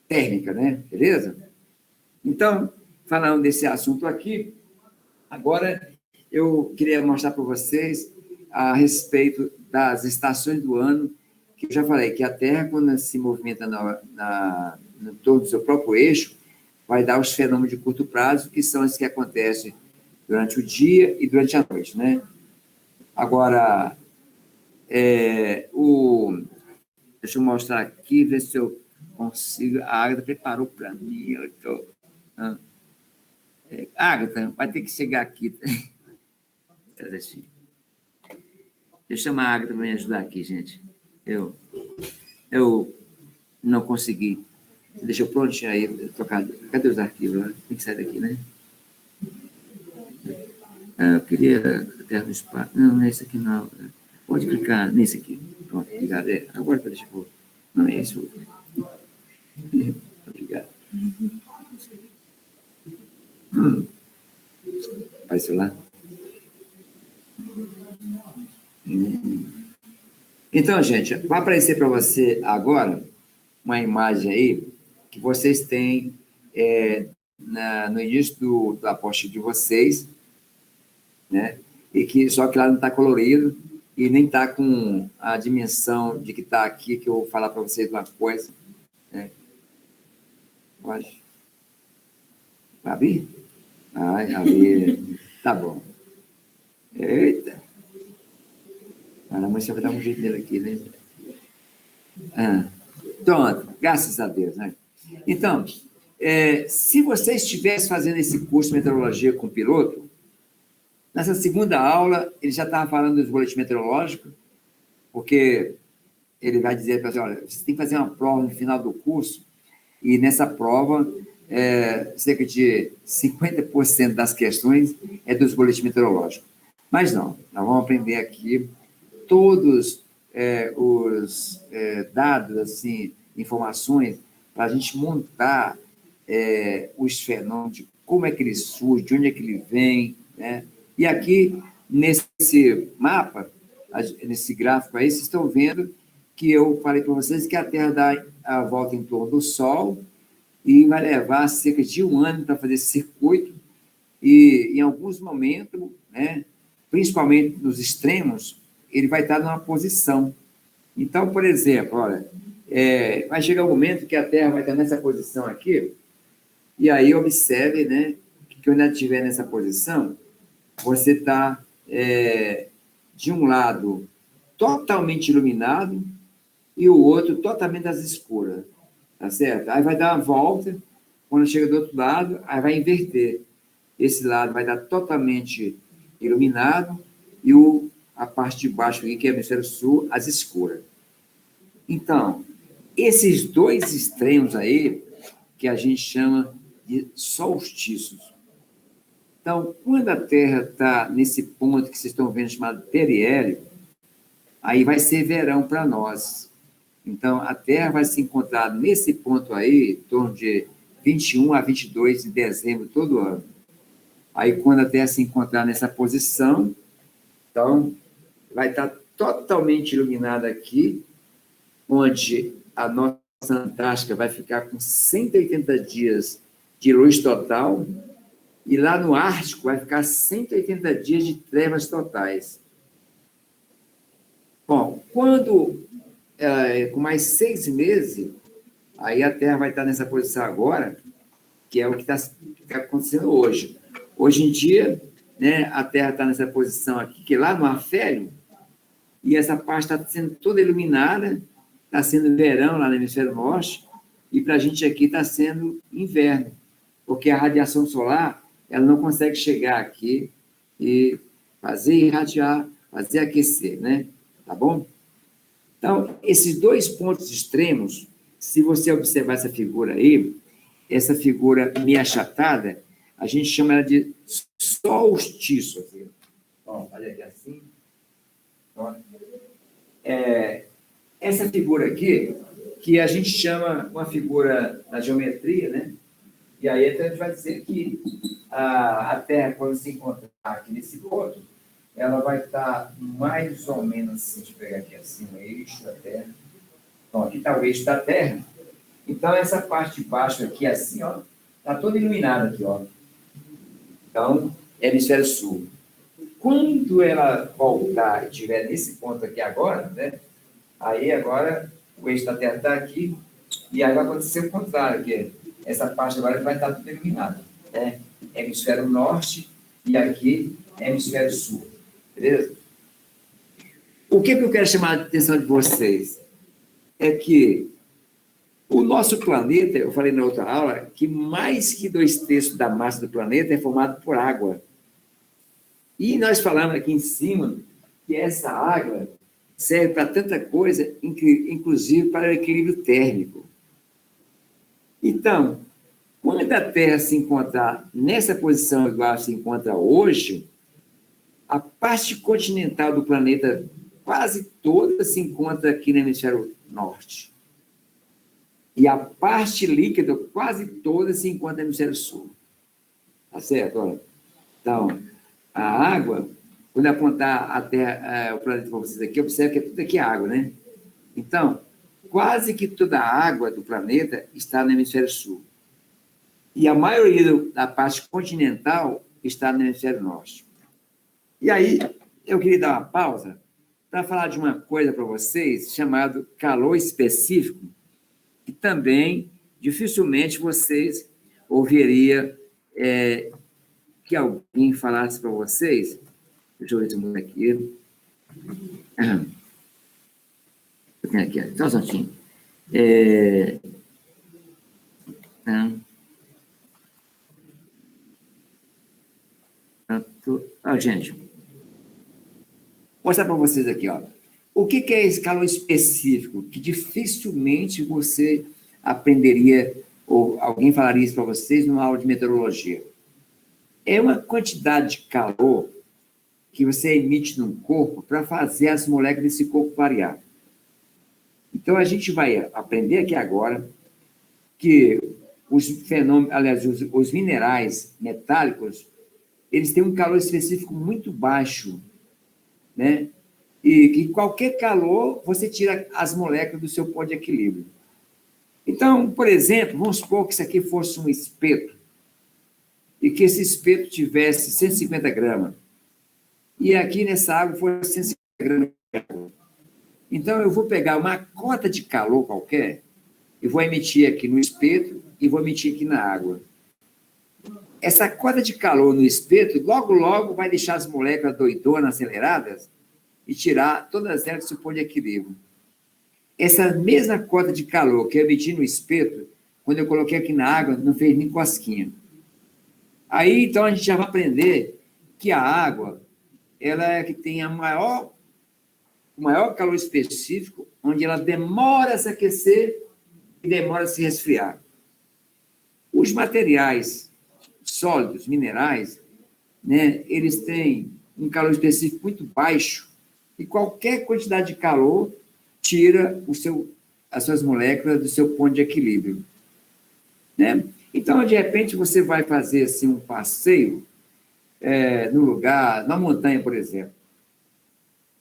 [SPEAKER 1] térmica, né? Beleza? Então, falando desse assunto aqui, agora eu queria mostrar para vocês a respeito das estações do ano, que eu já falei que a Terra, quando se movimenta no torno do seu próprio eixo, vai dar os fenômenos de curto prazo, que são os que acontecem durante o dia e durante a noite, né? Agora, deixa eu mostrar aqui, ver se eu consigo. A Agatha preparou para mim. Eu tô... Agatha, vai ter que chegar aqui. Deixa eu chamar a Agatha para me ajudar aqui, gente. Eu não consegui. Deixa eu prontinho aí. Cadê os arquivos lá? Tem que sair daqui, né? Eu queria Terra no Espaço. Não é esse aqui, não. Pode clicar nesse aqui. Pronto, obrigado. Agora deixa eu... Não é esse outro. Obrigado. Apareceu lá? Então, gente, vai aparecer para você agora uma imagem aí que vocês têm no início da post de vocês, né? E que, só que lá não está colorido e nem está com a dimensão de que está aqui, que eu vou falar para vocês uma coisa. Né? Pode? Vai abrir? Vai abrir. Tá bom. Eita. A mãe só vai dar um jeito dele aqui, né? Pronto, graças a Deus, né? Então, se você estivesse fazendo esse curso de meteorologia com o piloto, nessa segunda aula, ele já estava falando dos boletins meteorológicos, porque ele vai dizer para você, olha, você tem que fazer uma prova no final do curso, e nessa prova, cerca de 50% das questões é dos boletins meteorológicos. Mas não, nós vamos aprender aqui todos os dados, assim, informações, para a gente montar os fenômenos, como é que ele surge, de onde é que ele vem, né? E aqui, nesse mapa, nesse gráfico aí, vocês estão vendo que eu falei para vocês que a Terra dá a volta em torno do Sol e vai levar cerca de 1 ano para fazer esse circuito e, em alguns momentos, né, principalmente nos extremos, ele vai estar numa posição. Então, por exemplo, olha, vai chegar um momento que a Terra vai estar nessa posição aqui, e aí observe, né, que quando ela estiver nessa posição, você está, de um lado, totalmente iluminado e o outro totalmente às escuras, tá certo? Aí vai dar uma volta, quando chega do outro lado, aí vai inverter. Esse lado vai estar totalmente iluminado e a parte de baixo aqui, que é o hemisfério sul, às escuras. Então, esses dois extremos aí, que a gente chama de solstícios. Então, quando a Terra está nesse ponto que vocês estão vendo, chamado periélio, aí vai ser verão para nós. Então, a Terra vai se encontrar nesse ponto aí, em torno de 21 a 22 de dezembro, todo ano. Aí, quando a Terra se encontrar nessa posição, então, vai estar totalmente iluminada aqui, onde a nossa Antártica vai ficar com 180 dias de luz total, e lá no Ártico vai ficar 180 dias de trevas totais. Bom, com mais 6 meses, aí a Terra vai estar nessa posição agora, que é o que está acontecendo hoje. Hoje em dia, né, a Terra está nessa posição aqui, que lá no Afélio, e essa parte está sendo toda iluminada, está sendo verão lá no hemisfério norte, e para a gente aqui está sendo inverno, porque a radiação solar ela não consegue chegar aqui e fazer irradiar, fazer aquecer, né? Tá bom? Então, esses 2 pontos extremos, se você observar essa figura aí, essa figura meio achatada, a gente chama ela de solstício. Assim. Bom, olha aqui assim. Essa figura aqui, que a gente chama uma figura na geometria, né? E aí então, a gente vai dizer que a Terra, quando se encontrar aqui nesse ponto, ela vai estar mais ou menos assim, deixa eu pegar aqui assim, o eixo da Terra. Então, aqui está o eixo da Terra. Então, essa parte de baixo aqui, assim, ó, está toda iluminada aqui, ó. Então, é hemisfério sul. Quando ela voltar e estiver nesse ponto aqui agora, né? Aí agora o eixo da Terra está aqui, e aí vai acontecer o contrário, que essa parte agora vai estar tudo iluminada, né? Hemisfério norte e aqui hemisfério sul, beleza? O que eu quero chamar a atenção de vocês é que o nosso planeta, eu falei na outra aula, que mais que 2/3 da massa do planeta é formado por água. E nós falamos aqui em cima que essa água serve para tanta coisa, inclusive para o equilíbrio térmico. Então, quando a Terra se encontrar nessa posição igual se encontra hoje, a parte continental do planeta quase toda se encontra aqui no hemisfério norte. E a parte líquida quase toda se encontra no hemisfério sul. Tá certo? Olha. Então, a água, quando apontar a Terra, o planeta para vocês aqui, observe que é tudo aqui água, né? Então, quase que toda a água do planeta está no hemisfério sul. E a maioria da parte continental está no hemisfério norte. E aí, eu queria dar uma pausa para falar de uma coisa para vocês, chamado calor específico, que também, dificilmente, vocês ouviriam que alguém falasse para vocês. Deixa eu ver se eu mudo aqui. Eu tenho aqui, só um instantinho. Gente, vou mostrar para vocês aqui, ó. O que é esse calor específico? Que dificilmente você aprenderia, ou alguém falaria isso para vocês numa aula de meteorologia. É uma quantidade de calor que você emite num corpo para fazer as moléculas desse corpo variar. Então, a gente vai aprender aqui agora que os fenômenos, aliás, os minerais metálicos, eles têm um calor específico muito baixo, né? E que qualquer calor, você tira as moléculas do seu ponto de equilíbrio. Então, por exemplo, vamos supor que isso aqui fosse um espeto, e que esse espeto tivesse 150 gramas, e aqui nessa água fosse 150 gramas de água. Então, eu vou pegar uma cota de calor qualquer, e vou emitir aqui no espeto, e vou emitir aqui na água. Essa cota de calor no espeto, logo, logo, vai deixar as moléculas doidonas, aceleradas, e tirar todas elas do seu ponto de equilíbrio. Essa mesma cota de calor que eu emiti no espeto, quando eu coloquei aqui na água, não fez nem cosquinha. Aí, então, a gente já vai aprender que a água, ela é que tem o maior calor específico, onde ela demora a se aquecer e demora a se resfriar. Os materiais sólidos, minerais, né, eles têm um calor específico muito baixo, e qualquer quantidade de calor tira as suas moléculas do seu ponto de equilíbrio. Né? Então, de repente, você vai fazer assim, um passeio num lugar, na montanha, por exemplo.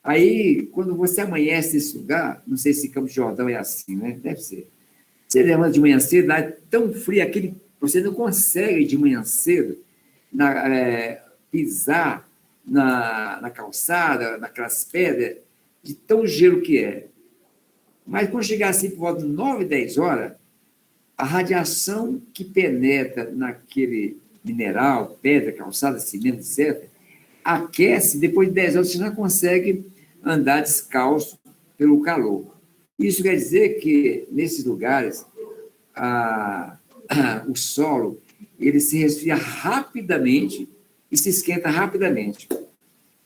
[SPEAKER 1] Aí, quando você amanhece nesse lugar, não sei se Campos do Jordão é assim, né? Deve ser. Você levanta de manhã cedo, dá tão frio, aquele Você não consegue, de manhã cedo, pisar na calçada, naquelas pedras, de tão gelo que é. Mas quando chegar assim por volta de 9, 10 horas, a radiação que penetra naquele mineral, pedra, calçada, cimento, etc., aquece, depois de 10 horas você já consegue andar descalço pelo calor. Isso quer dizer que, nesses lugares, o solo ele se resfria rapidamente e se esquenta rapidamente.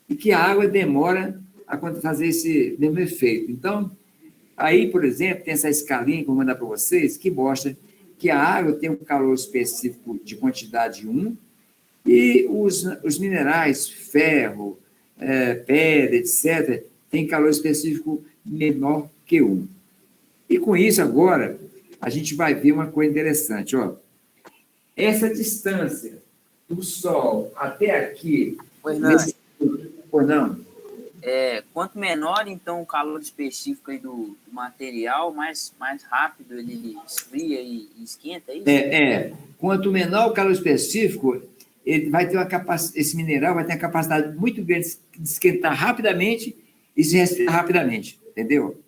[SPEAKER 1] E que a água demora a fazer esse mesmo efeito. Então, aí, por exemplo, tem essa escalinha que eu vou mandar para vocês, que mostra que a água tem um calor específico de quantidade 1, e os minerais, ferro, pedra, etc., tem calor específico menor que 1. E com isso, agora, a gente vai ver uma coisa interessante. Ó. Essa distância do Sol até aqui... Ou não?
[SPEAKER 3] Quanto menor, então, o calor específico aí do material, mais rápido ele esfria e esquenta, é isso?
[SPEAKER 1] Quanto menor o calor específico, ele vai ter esse mineral vai ter uma capacidade muito grande de esquentar rapidamente e se resfriar rapidamente, entendeu?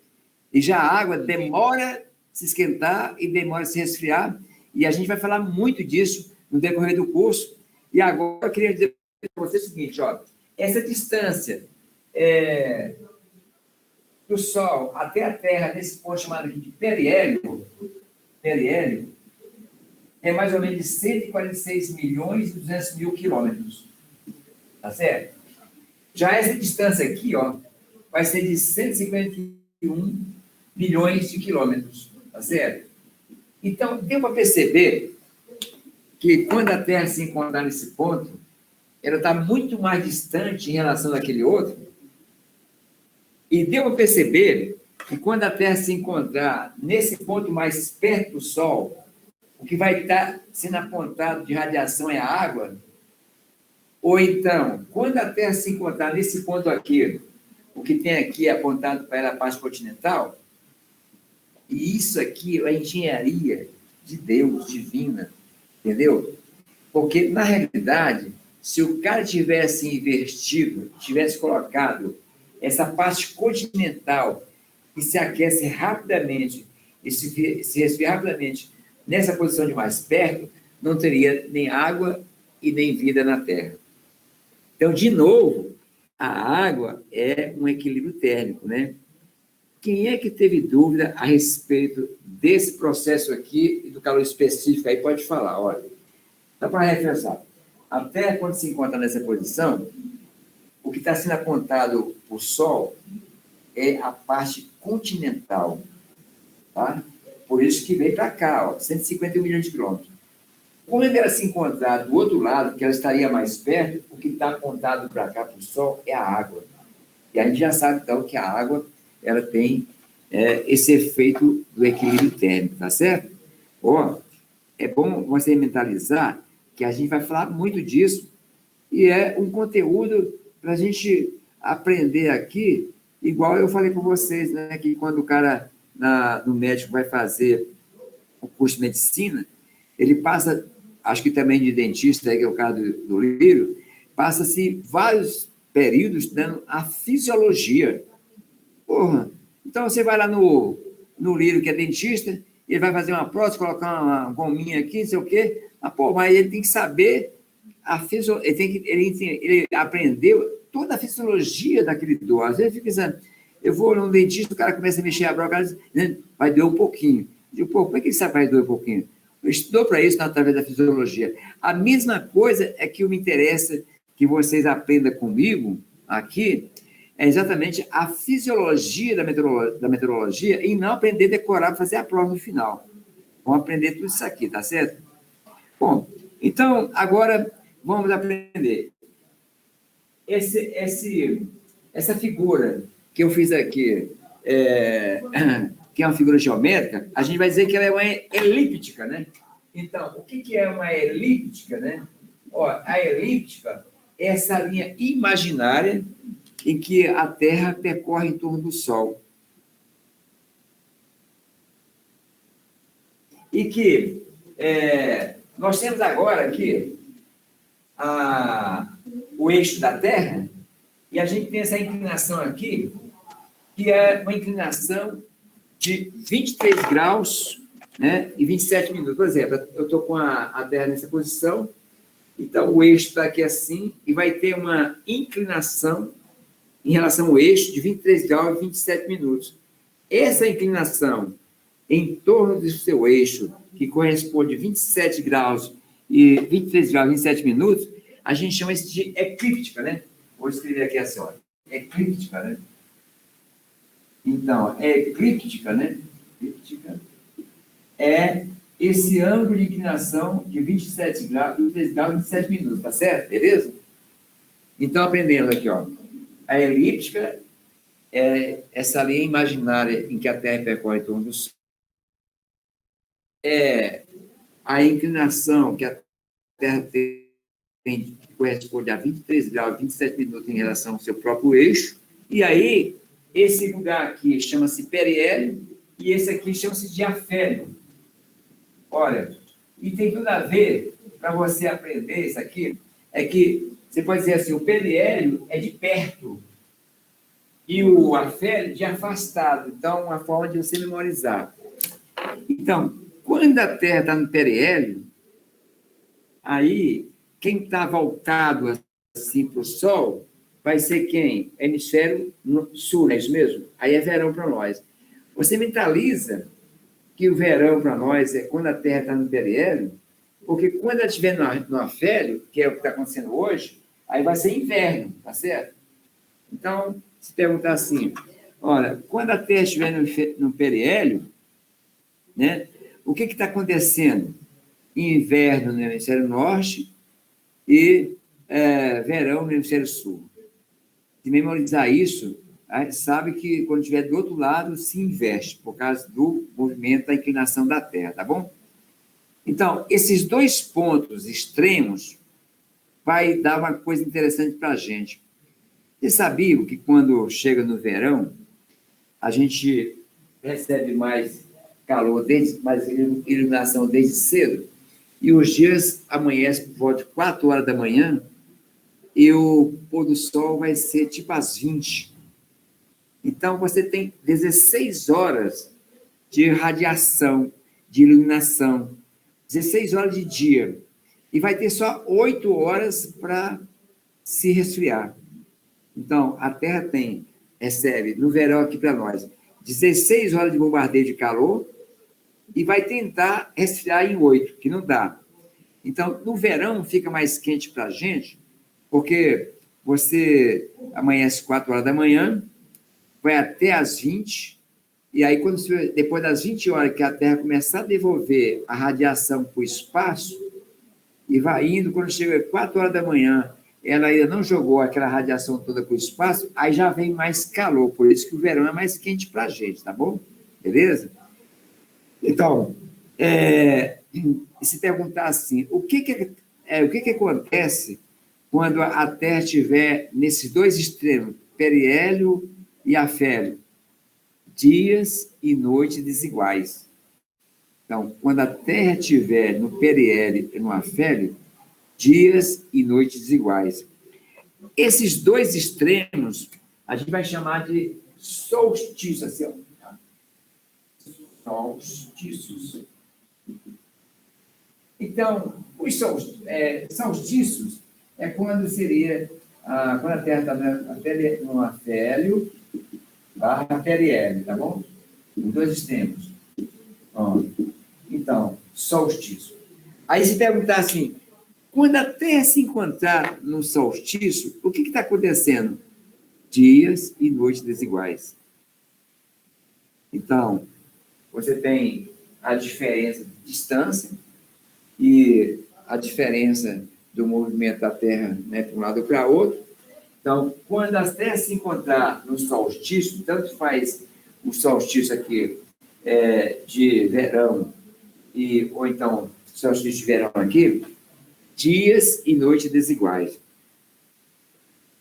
[SPEAKER 1] E já a água demora a se esquentar e demora a se resfriar, e a gente vai falar muito disso no decorrer do curso. E agora eu queria dizer para você o seguinte, ó, essa distância do Sol até a Terra, nesse ponto chamado aqui de periélio, é mais ou menos de 146 milhões e 200 mil quilômetros. Tá certo? Já essa distância aqui, ó, vai ser de 151 milhões de quilômetros. Tá certo? Então, deu para perceber que quando a Terra se encontrar nesse ponto, ela está muito mais distante em relação àquele outro. E deu para perceber que quando a Terra se encontrar nesse ponto mais perto do Sol, o que vai estar sendo apontado de radiação é a água. Ou então, quando a Terra se encontrar nesse ponto aqui, o que tem aqui apontado para ela a parte continental, e isso aqui é a engenharia de Deus, divina, entendeu? Porque, na realidade, se o cara tivesse invertido, tivesse colocado essa parte continental que se aquece rapidamente e se resfria rapidamente nessa posição de mais perto, não teria nem água e nem vida na Terra. Então, de novo, a água é um equilíbrio térmico, né? Quem é que teve dúvida a respeito desse processo aqui e do calor específico? Aí pode falar, olha. Só para reforçar. A Terra, quando se encontra nessa posição, o que está sendo apontado por Sol é a parte continental, tá? Por isso que veio para cá, ó, 151 milhões de quilômetros. Quando ela se encontrar do outro lado, que ela estaria mais perto, o que está apontado para cá, para o Sol, é a água. E a gente já sabe, então, que a água ela tem esse efeito do equilíbrio térmico, tá certo? Ó, é bom você mentalizar que a gente vai falar muito disso e é um conteúdo para a gente aprender aqui, igual eu falei com vocês, né, que quando o cara no médico vai fazer o curso de medicina, ele passa, acho que também de dentista, que é o caso do Lírio, passa-se vários períodos estudando a fisiologia. Porra, então você vai lá no Lírio, que é dentista, ele vai fazer uma prótese, colocar uma gominha aqui, não sei o quê, mas ele tem que saber ele aprendeu toda a fisiologia daquele dor. Às vezes fica pensando, eu vou no dentista, o cara começa a mexer a broca, vai doer um pouquinho. Eu digo, como é que ele sabe que vai doer um pouquinho? Eu estudou para isso através da fisiologia. A mesma coisa é que me interessa que vocês aprendam comigo aqui, é exatamente a fisiologia da meteorologia e não aprender a decorar para fazer a prova no final. Vamos aprender tudo isso aqui, tá certo? Bom, então, agora vamos aprender. Essa figura que eu fiz aqui, que é uma figura geométrica, a gente vai dizer que ela é uma elíptica, né? Então, o que é uma elíptica, né? Ó, a elíptica é essa linha imaginária em que a Terra percorre em torno do Sol. E que nós temos agora aqui o eixo da Terra, e a gente tem essa inclinação aqui, que é uma inclinação de 23 graus, né, e 27 minutos. Por exemplo, eu estou com a Terra nessa posição, então o eixo está aqui assim, e vai ter uma inclinação em relação ao eixo de 23 graus e 27 minutos. Essa inclinação em torno do seu eixo, que corresponde a 27 graus e 23 graus e 27 minutos, a gente chama isso de eclíptica, né? Vou escrever aqui assim, ó. Eclíptica, né? Então, eclíptica, né? Eclíptica é esse ângulo de inclinação de 27 graus, 23 graus e 27 minutos, tá certo? Beleza? Então, aprendendo aqui, ó. A elíptica é essa linha imaginária em que a Terra percorre em torno do Sol. É a inclinação que a Terra tem, que corresponde a 23 graus e 27 minutos em relação ao seu próprio eixo. E aí, esse lugar aqui chama-se periélio e esse aqui chama-se diafélio. Olha, e tem tudo a ver, para você aprender isso aqui, é que você pode dizer assim, o periélio é de perto e o afélio de afastado. Então, uma forma de você memorizar. Então, quando a Terra está no periélio, aí, quem está voltado assim para o Sol vai ser quem? Hemisfério sul, não é isso mesmo? Aí é verão para nós. Você mentaliza que o verão para nós é quando a Terra está no periélio, porque quando ela estiver no afélio, que é o que está acontecendo hoje, aí vai ser inverno, tá certo? Então, se perguntar assim, olha, quando a Terra estiver no periélio, né, o que está acontecendo? Inverno no hemisfério norte e verão no hemisfério sul. Se memorizar isso, sabe que quando estiver do outro lado, se inverte, por causa do movimento da inclinação da Terra, tá bom? Então, esses dois pontos extremos vai dar uma coisa interessante para a gente. Vocês sabiam que quando chega no verão, a gente recebe mais calor, mais iluminação desde cedo, e os dias amanhecem por volta de 4 horas da manhã, e o pôr do sol vai ser tipo às 20. Então, você tem 16 horas de radiação, de iluminação, 16 horas de dia, e vai ter só 8 horas para se resfriar. Então, a Terra recebe, no verão aqui para nós, 16 horas de bombardeio de calor e vai tentar resfriar em 8, que não dá. Então, no verão fica mais quente para a gente, porque você amanhece 4 horas da manhã, vai até às 20, e aí depois das 20 horas que a Terra começar a devolver a radiação para o espaço, e vai indo, quando chega 4 horas da manhã, ela ainda não jogou aquela radiação toda para o espaço, aí já vem mais calor, por isso que o verão é mais quente para a gente, tá bom? Beleza? Então, se perguntar assim, o que acontece quando a Terra estiver nesses dois extremos, periélio e afélio? Dias e noites desiguais. Então, quando a Terra estiver no periélio e no afélio, dias e noites desiguais. Esses dois extremos, a gente vai chamar de solstício, assim, ó. Solstícios. Então, os solstícios é quando seria, quando a Terra está no afélio, barra periélio, tá bom? Os dois extremos. Então, solstício. Aí se perguntar assim, quando a Terra se encontrar no solstício, o que está acontecendo? Dias e noites desiguais. Então, você tem a diferença de distância e a diferença do movimento da Terra, né, para um lado ou para outro. Então, quando a Terra se encontrar no solstício, tanto faz o solstício aqui de verão, ou então solstício de verão aqui, dias e noites desiguais.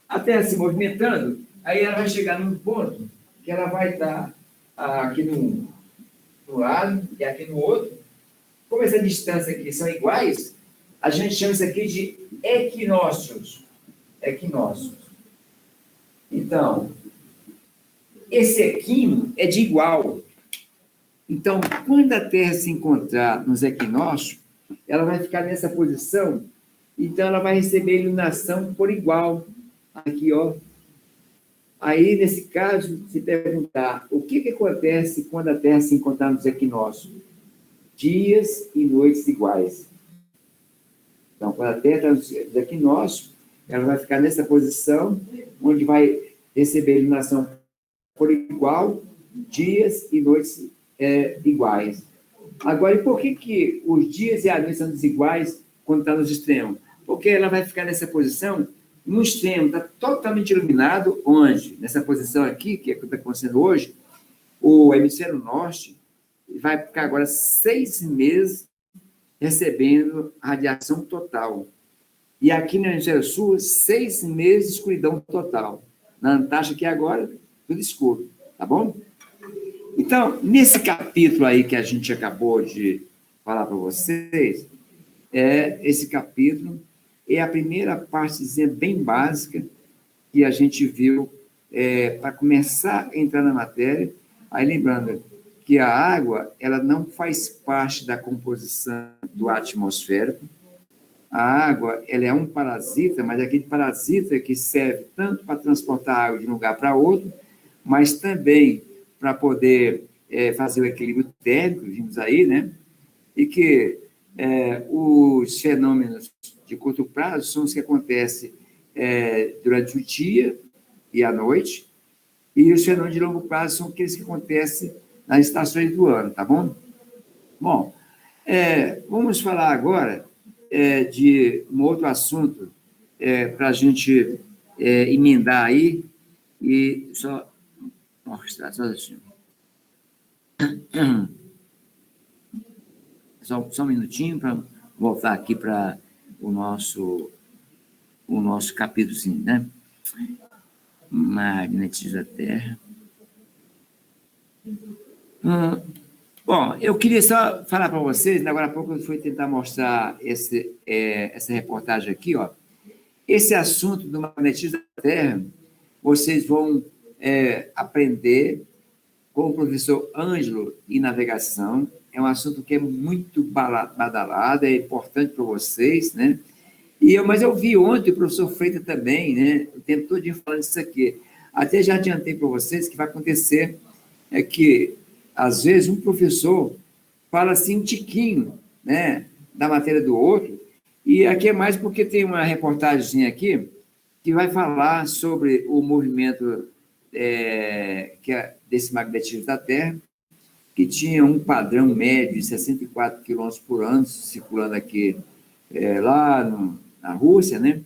[SPEAKER 1] A Terra se movimentando, aí ela vai chegar num ponto que ela vai estar aqui num lado e aqui no outro, como essa distância aqui são iguais, a gente chama isso aqui de equinócios. Equinócios. Então, esse equino é de igual. Então, quando a Terra se encontrar nos equinócios, ela vai ficar nessa posição, então ela vai receber iluminação por igual. Aqui, ó. Aí, nesse caso, se perguntar, o que acontece quando a Terra se encontrar nos equinócios? Dias e noites iguais. Então, quando a Terra está nos equinócios, ela vai ficar nessa posição, onde vai receber iluminação por igual, dias e noites iguais. Agora, e por que os dias e as noites são desiguais quando está nos extremos? Porque ela vai ficar nessa posição, no extremo, está totalmente iluminado, onde? Nessa posição aqui, que é o que está acontecendo hoje, o hemisfério norte vai ficar agora 6 meses recebendo radiação total. E aqui no hemisfério sul, 6 meses de escuridão total. Na Antártica aqui agora, tudo escuro, tá bom? Então, nesse capítulo aí que a gente acabou de falar para vocês, esse capítulo é a primeira partezinha bem básica que a gente viu para começar a entrar na matéria. Aí, lembrando que a água ela não faz parte da composição do ar atmosférico. A água ela é um parasita, mas é aquele parasita que serve tanto para transportar água de um lugar para outro, mas também para poder fazer o equilíbrio térmico, vimos aí, né? E que os fenômenos de curto prazo são os que acontecem durante o dia e a noite, e os fenômenos de longo prazo são aqueles que acontecem nas estações do ano, tá bom? Bom, vamos falar agora de um outro assunto para a gente emendar aí, e só mostrar, só assim. Só um minutinho para voltar aqui para o nosso capítulozinho, né? Magnetismo da Terra. Bom, eu queria só falar para vocês, agora há pouco eu fui tentar mostrar essa reportagem aqui, ó. Esse assunto do magnetismo da Terra, vocês vão aprender com o professor Ângelo em navegação. É um assunto que é muito badalado, é importante para vocês, né? Mas eu vi ontem o professor Freitas também, né? O tempo todo falando isso aqui. Até já adiantei para vocês que vai acontecer que, às vezes, um professor fala assim um tiquinho, né, da matéria do outro, e aqui é mais porque tem uma reportagem aqui que vai falar sobre o movimento desse magnetismo da Terra, que tinha um padrão médio de 64 km por ano, circulando aqui lá na Rússia, né?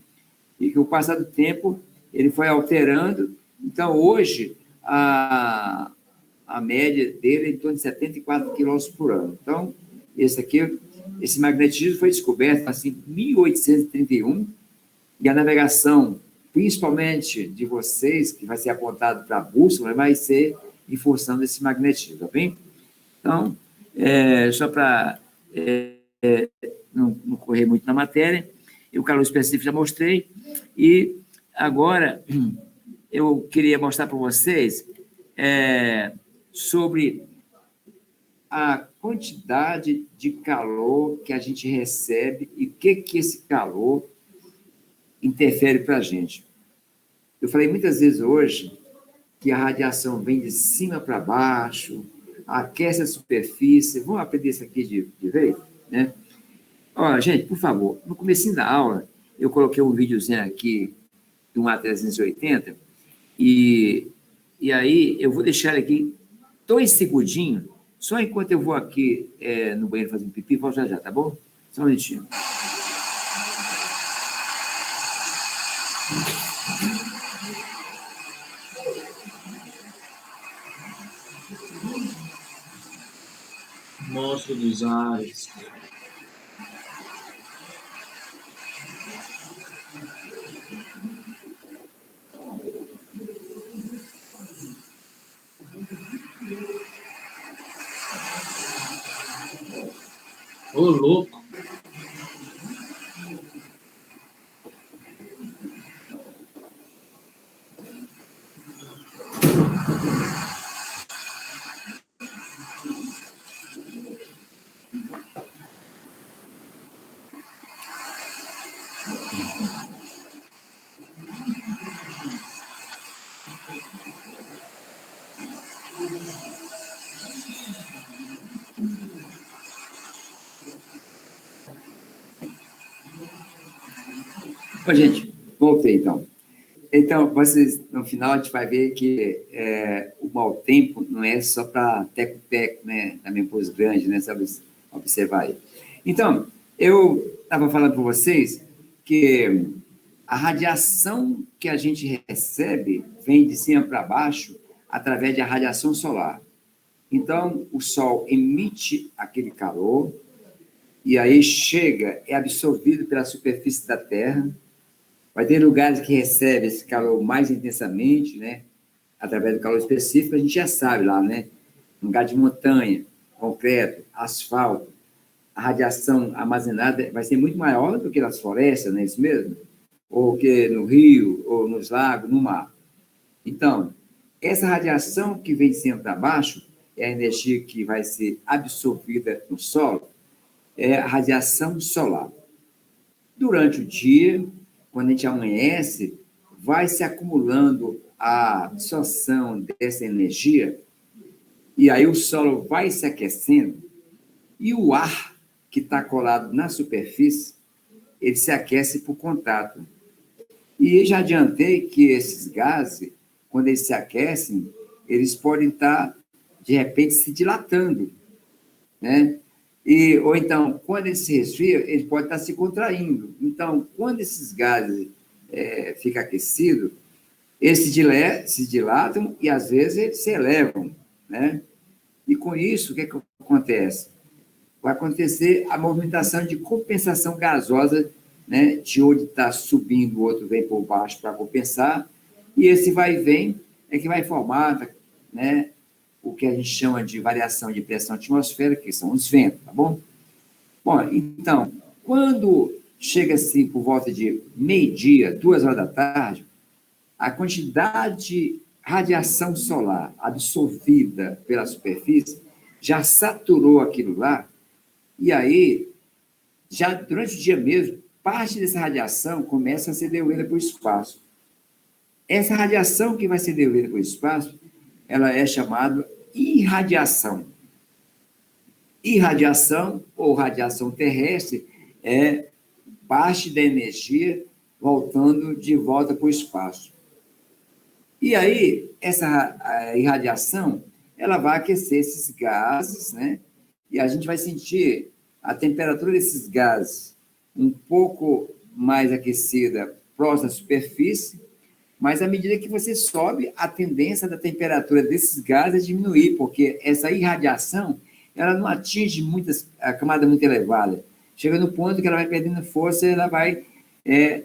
[SPEAKER 1] E que, com o passar do tempo, ele foi alterando. Então, hoje, a média dele é em torno de 74 km por ano. Então, esse magnetismo foi descoberto assim, em 1831, e a navegação, principalmente de vocês, que vai ser apontado para a bússola, vai ser em função desse magnetismo, tá bem? Então, só para não correr muito na matéria, o calor específico já mostrei, e agora eu queria mostrar para vocês sobre a quantidade de calor que a gente recebe e o que esse calor interfere para a gente. Eu falei muitas vezes hoje que a radiação vem de cima para baixo, aquece a superfície. Vamos aprender isso aqui de vez, né? Ó, gente, por favor, no comecinho da aula, eu coloquei um videozinho aqui de um A380, e aí eu vou deixar ele aqui 2 segundinhos, só enquanto eu vou aqui no banheiro fazer um pipi, volto já, tá bom? Só um minutinho.
[SPEAKER 5] Monstro dos ares. Ô, louco.
[SPEAKER 1] Bom, gente, voltei então. Então, vocês, no final, a gente vai ver que o mau tempo não é só para teco-teco, né? Também para os grandes, né? Sabe observar aí. Então, eu estava falando para vocês que a radiação que a gente recebe vem de cima para baixo através da radiação solar. Então, o Sol emite aquele calor e aí chega, é absorvido pela superfície da Terra. Vai ter lugares que recebem esse calor mais intensamente, né? Através do calor específico, a gente já sabe lá, né? Lugar de montanha, concreto, asfalto, a radiação armazenada vai ser muito maior do que nas florestas, não é isso mesmo? Ou que no rio, ou nos lagos, no mar. Então, essa radiação que vem de cima para baixo é a energia que vai ser absorvida no solo, é a radiação solar. Durante o dia, quando a gente amanhece, vai se acumulando a absorção dessa energia, e aí o solo vai se aquecendo, e o ar que está colado na superfície, ele se aquece por contato. E já adiantei que esses gases, quando eles se aquecem, eles podem estar, de repente, se dilatando, né? Ou então, quando eles se resfriam, eles podem estar se contraindo. Então, quando esses gases ficam aquecidos, eles se dilatam e, às vezes, eles se elevam, né? E, com isso, o que acontece? Vai acontecer a movimentação de compensação gasosa, né? De onde está subindo, o outro vem por baixo para compensar, e esse vai e vem é que vai formar, né? O que a gente chama de variação de pressão atmosférica, que são os ventos, tá bom? Bom, então, quando chega assim por volta de meio-dia, 2 horas da tarde, a quantidade de radiação solar absorvida pela superfície já saturou aquilo lá, e aí, já durante o dia mesmo, parte dessa radiação começa a ser devolvida para o espaço. Essa radiação que vai ser devolvida para o espaço, ela é chamada irradiação. Irradiação ou radiação terrestre é parte da energia voltando de volta para o espaço. E aí, essa irradiação, ela vai aquecer esses gases, né? E a gente vai sentir a temperatura desses gases um pouco mais aquecida próxima da superfície, mas à medida que você sobe, a tendência da temperatura desses gases é diminuir, porque essa irradiação, ela não atinge a camada muito elevada. Chega no ponto que ela vai perdendo força, ela vai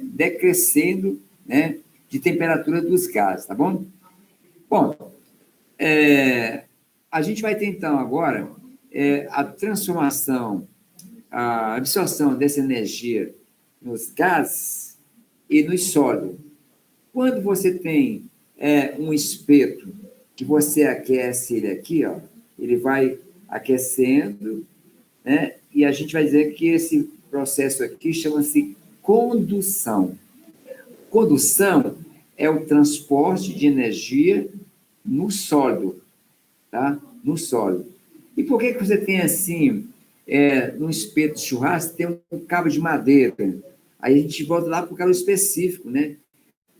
[SPEAKER 1] decrescendo, né, de temperatura dos gases, tá bom? Bom, a gente vai ter, então, agora, a transformação, a absorção dessa energia nos gases e nos sólidos. Quando você tem um espeto que você aquece ele aqui, ó, ele vai aquecendo, né? E a gente vai dizer que esse processo aqui chama-se condução. Condução é o transporte de energia no sólido, tá? No sólido. E por que você tem assim, num espeto de churrasco, tem um cabo de madeira? Aí a gente volta lá para o calor específico, né?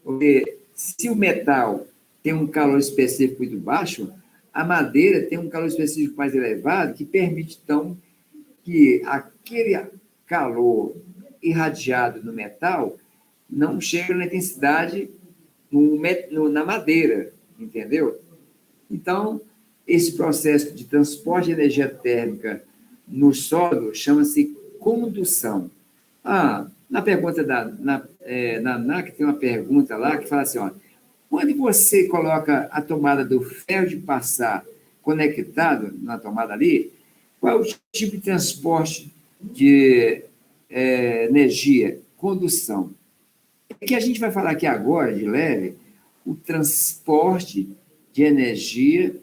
[SPEAKER 1] Porque se o metal tem um calor específico muito baixo, a madeira tem um calor específico mais elevado, que permite, então, que aquele calor irradiado no metal não chegue na intensidade na madeira, entendeu? Então, esse processo de transporte de energia térmica no solo chama-se condução. Na pergunta na ANAC tem uma pergunta lá que fala assim, ó, quando você coloca a tomada do ferro de passar conectado na tomada ali, qual é o tipo de transporte de energia, condução. O que a gente vai falar aqui agora, de leve, o transporte de energia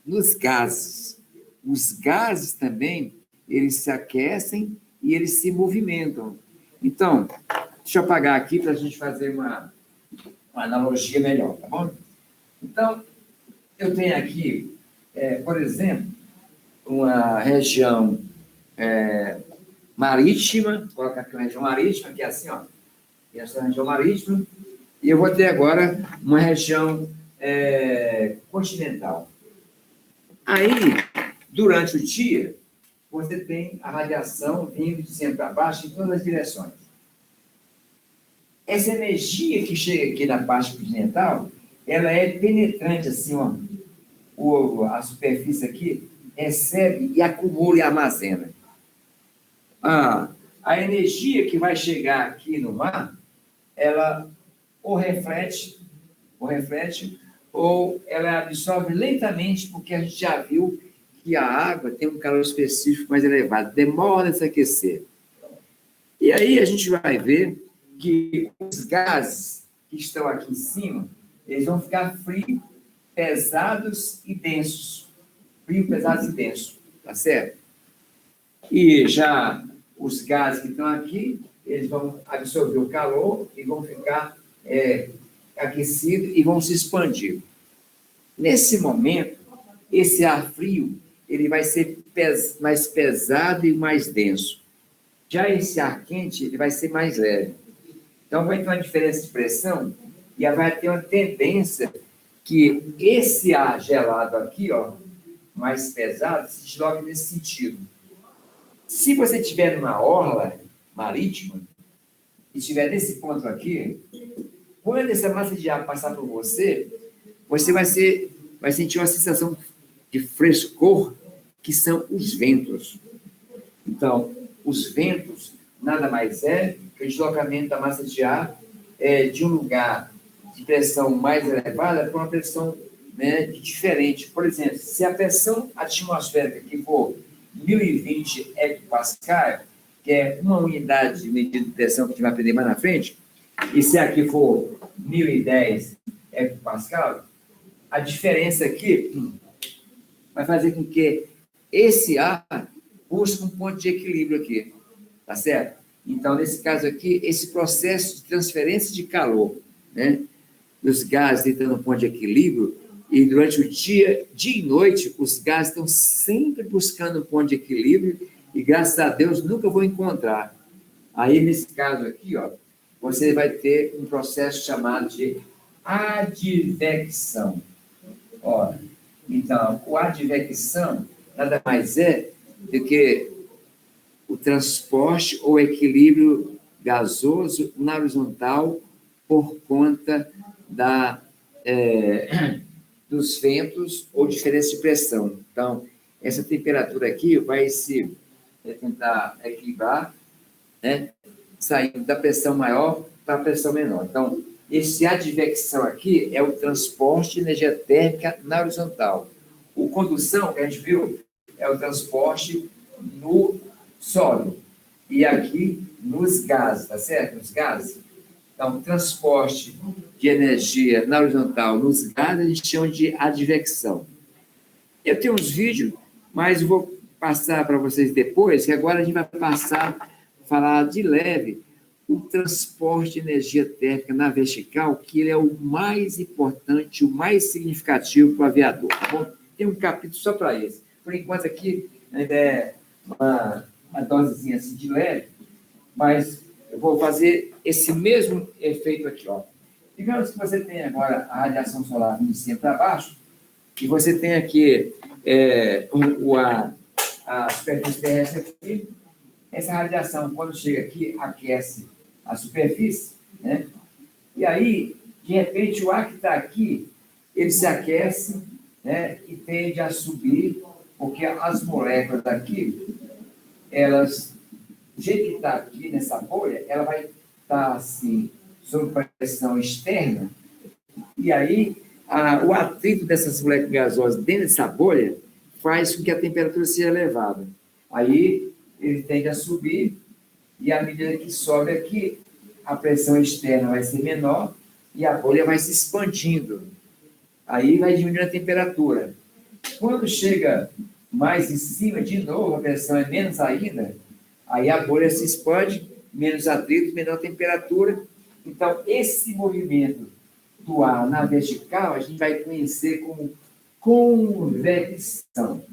[SPEAKER 1] nos gases. Os gases também, eles se aquecem e eles se movimentam. Então, deixa eu apagar aqui para a gente fazer uma analogia melhor, tá bom? Então, eu tenho aqui, por exemplo, uma região marítima, vou colocar aqui uma região marítima, que é assim, ó, essa é a região marítima, e eu vou ter agora uma região continental. Aí, durante o dia, você tem a radiação vindo de cima para baixo em todas as direções. Essa energia que chega aqui na parte continental, ela é penetrante, assim, ó, a superfície aqui recebe e acumula e armazena. A energia que vai chegar aqui no mar, ela ou reflete, ou ela absorve lentamente, porque a gente já viu que a água tem um calor específico mais elevado, demora a se aquecer. E aí a gente vai ver que os gases que estão aqui em cima, eles vão ficar frios, pesados e densos. Frio, pesados e densos, tá certo? E já os gases que estão aqui, eles vão absorver o calor e vão ficar aquecidos e vão se expandir. Nesse momento, esse ar frio, ele vai ser mais pesado e mais denso. Já esse ar quente, ele vai ser mais leve. Então, vai ter uma diferença de pressão e vai ter uma tendência que esse ar gelado aqui, ó, mais pesado, se desloque nesse sentido. Se você estiver numa orla marítima e estiver nesse ponto aqui, quando essa massa de ar passar por você, você vai sentir uma sensação de frescor, que são os ventos. Então, os ventos nada mais é que o deslocamento da massa de ar de um lugar de pressão mais elevada para uma pressão diferente. Por exemplo, se a pressão atmosférica aqui for 1020 hectopascal, que é uma unidade de medida de pressão que a gente vai aprender mais na frente, e se aqui for 1010 hectopascal, a diferença aqui vai fazer com que esse ar busque um ponto de equilíbrio aqui, tá certo? Então, nesse caso aqui, esse processo de transferência de calor, dos gases tentando um ponto de equilíbrio, e durante o dia e noite, os gases estão sempre buscando um ponto de equilíbrio e, graças a Deus, nunca vão encontrar. Aí, nesse caso aqui, ó, você vai ter um processo chamado de advecção. Ó, então, o advecção nada mais é do que o transporte ou equilíbrio gasoso na horizontal por conta dos ventos ou diferença de pressão. Então, essa temperatura aqui vai se tentar equilibrar, saindo da pressão maior para a pressão menor. Então, esse advecção aqui é o transporte de energia térmica na horizontal. O condução, que a gente viu, é o transporte no sólido. E aqui, nos gases, tá certo? Nos gases. Então, transporte de energia na horizontal nos gases, a gente chama de advecção. Eu tenho uns vídeos, mas eu vou passar para vocês depois, que agora a gente vai passar a falar de leve o transporte de energia térmica na vertical, que ele é o mais importante, o mais significativo para o aviador. Tá bom? Tem um capítulo só para isso. Por enquanto aqui ainda é uma dosezinha assim de leve, mas eu vou fazer esse mesmo efeito aqui, ó. Digamos que você tem agora a radiação solar vindo de cima para baixo, e você tem aqui a superfície terrestre aqui. Essa radiação, quando chega aqui, aquece a superfície, E aí, de repente, o ar que está aqui, ele se aquece, e tende a subir, porque as moléculas daqui, elas, do jeito que está aqui nessa bolha, ela vai estar assim, sob pressão externa, e aí o atrito dessas moléculas gasosas dentro dessa bolha faz com que a temperatura seja elevada. Aí ele tende a subir, e à medida que sobe aqui, a pressão externa vai ser menor e a bolha vai se expandindo. Aí vai diminuindo a temperatura. Quando chega mais em cima, de novo, a pressão é menos ainda, aí a bolha se expande, menos atrito, menor temperatura. Então, esse movimento do ar na vertical, a gente vai conhecer como convecção.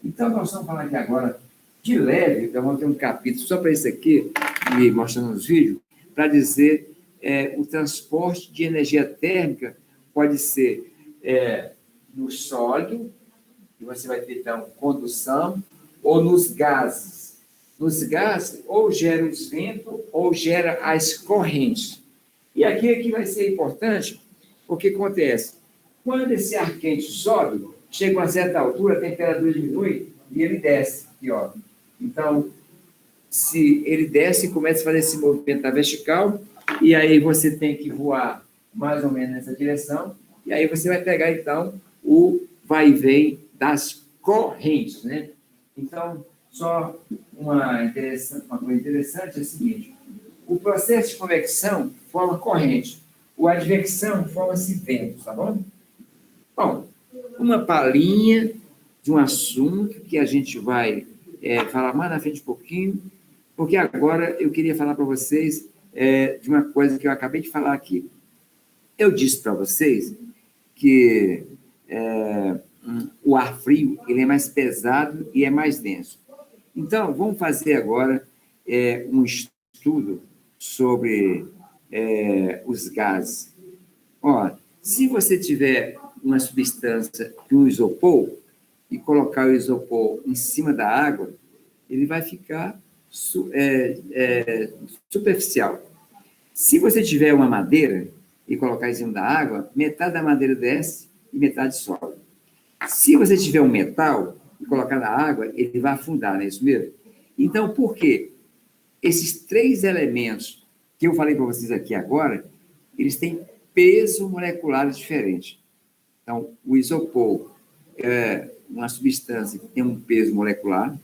[SPEAKER 1] Então, nós estamos falando aqui agora, de leve, então vamos ter um capítulo só para isso aqui, e mostrando nos vídeos, para dizer o transporte de energia térmica pode ser no sólido, que você vai ter, então, condução, ou nos gases. Nos gases, ou gera os ventos, ou gera as correntes. E aqui vai ser importante, porque acontece, quando esse ar quente sobe, chega a uma certa altura, a temperatura diminui e ele desce aqui, ó. Então, se ele desce, começa a fazer esse movimento na vertical, e aí você tem que voar mais ou menos nessa direção, e aí você vai pegar, então, o vai e vem das correntes, né? Então, só uma coisa interessante é o seguinte, o processo de convecção forma corrente, o advecção forma-se vento, tá bom? Bom, uma palhinha de um assunto que a gente vai falar mais na frente um pouquinho, porque agora eu queria falar para vocês de uma coisa que eu acabei de falar aqui. Eu disse para vocês que o ar frio ele é mais pesado e é mais denso. Então, vamos fazer agora um estudo sobre os gases. Ó, se você tiver uma substância de um isopor e colocar o isopor em cima da água, ele vai ficar superficial. Se você tiver uma madeira e colocar em cima da água, metade da madeira desce e metade sobe. Se você tiver um metal e colocar na água, ele vai afundar, não é isso mesmo? Então, por quê? Esses três elementos que eu falei para vocês aqui agora, eles têm peso molecular diferente. Então, o isopor é uma substância que tem um peso molecular,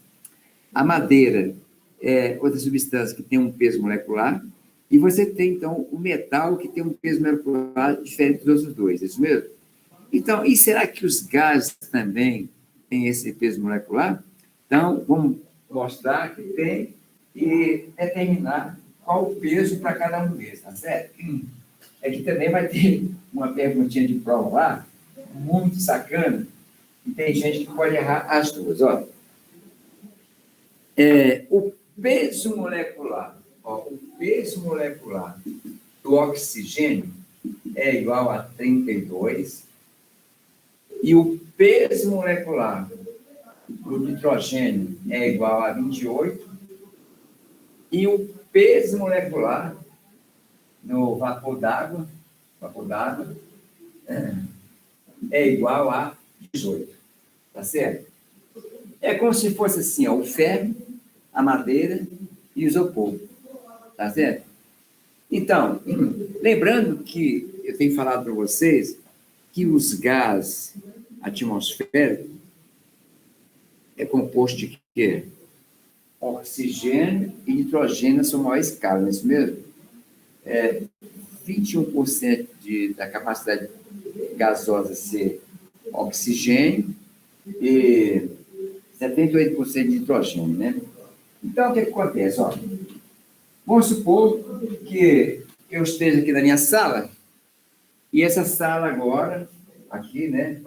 [SPEAKER 1] a madeira é outra substância que tem um peso molecular, e você tem, então, o metal que tem um peso molecular diferente dos outros dois, é isso mesmo? Então, e será que os gases também têm esse peso molecular? Então, vamos mostrar que tem e determinar qual o peso para cada um deles, tá certo? Aqui também vai ter uma perguntinha de prova lá, muito sacana, e tem gente que pode errar as duas. Ó. O peso molecular, o peso molecular do oxigênio é igual a 32, e o peso molecular do nitrogênio é igual a 28, e o peso molecular no vapor d'água é igual a 18, tá certo? É como se fosse assim, ó, o ferro, a madeira e o isopor, tá certo? Então, lembrando que eu tenho falado para vocês que os gases atmosféricos é composto de quê? Oxigênio e nitrogênio na sua maior escala, não é isso mesmo? 21% da capacidade gasosa ser oxigênio e 78% de nitrogênio, né? Então, o que acontece? Ó, vamos supor que eu esteja aqui na minha sala e essa sala agora, aqui, né,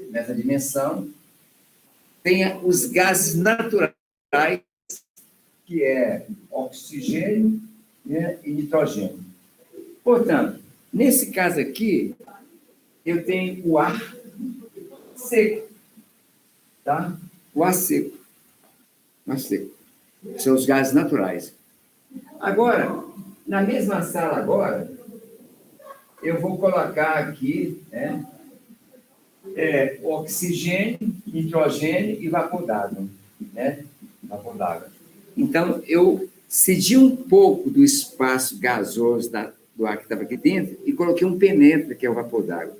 [SPEAKER 1] nessa dimensão, tenha os gases naturais, que é oxigênio, né, e nitrogênio. Portanto, nesse caso aqui, eu tenho o ar seco, tá? O ar seco. O ar seco. São os gases naturais. Agora, na mesma sala agora, eu vou colocar aqui, né, oxigênio, nitrogênio e vapor d'água, né? Vapor d'água. Então, eu cedi um pouco do espaço gasoso do ar que estava aqui dentro e coloquei um penetra, que é o vapor d'água.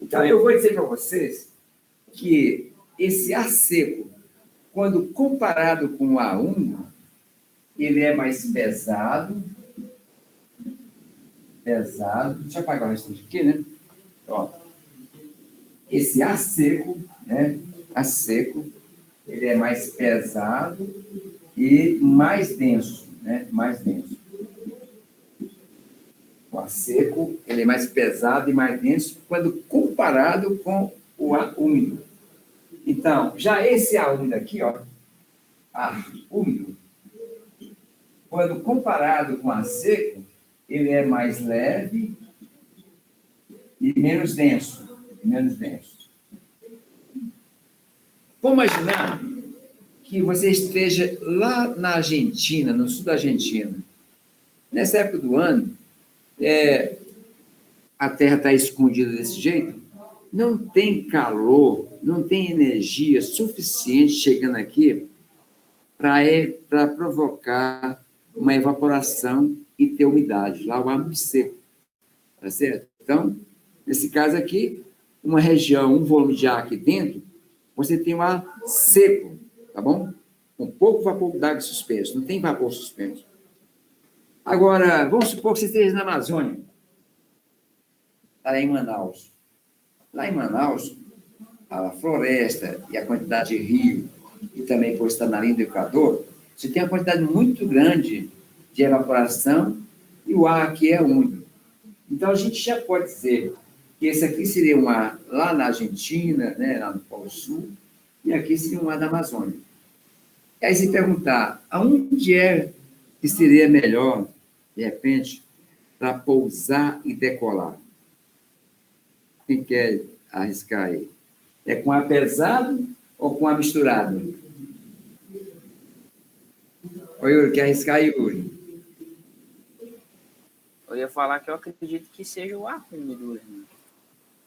[SPEAKER 1] Então, eu vou dizer para vocês que esse ar seco quando comparado com o A úmido, ele é mais pesado. Deixa eu apagar o restante aqui, né? Ó, esse A seco, né? A seco, ele é mais pesado e mais denso, né? Mais denso. O A seco, ele é mais pesado e mais denso quando comparado com o A úmido. Então, já esse A úmido aqui, ó, A úmido, quando comparado com A seco, ele é mais leve e menos denso. Vamos imaginar que você esteja lá na Argentina, no sul da Argentina. Nessa época do ano, a Terra está escondida desse jeito, não tem calor, não tem energia suficiente chegando aqui para provocar uma evaporação e ter umidade. Lá o ar é muito seco, tá certo? Então, nesse caso aqui, uma região, um volume de ar aqui dentro, você tem um ar seco, tá bom? Com pouco vapor d'água suspenso, não tem vapor suspenso. Agora, vamos supor que você esteja na Amazônia, lá em Manaus. Lá em Manaus, a floresta e a quantidade de rio, e também por estar na linha do Equador, você tem uma quantidade muito grande de evaporação e o ar aqui é úmido. Então, a gente já pode dizer que esse aqui seria um ar lá na Argentina, né, lá no Polo Sul, e aqui seria um ar da Amazônia. E aí, se perguntar, aonde é que seria melhor, de repente, para pousar e decolar? Quem quer arriscar aí? É com ar pesado ou com ar misturado? Oi, Yuri, quer arriscar aí, Yuri?
[SPEAKER 3] Eu ia falar que eu acredito que seja o ar úmido.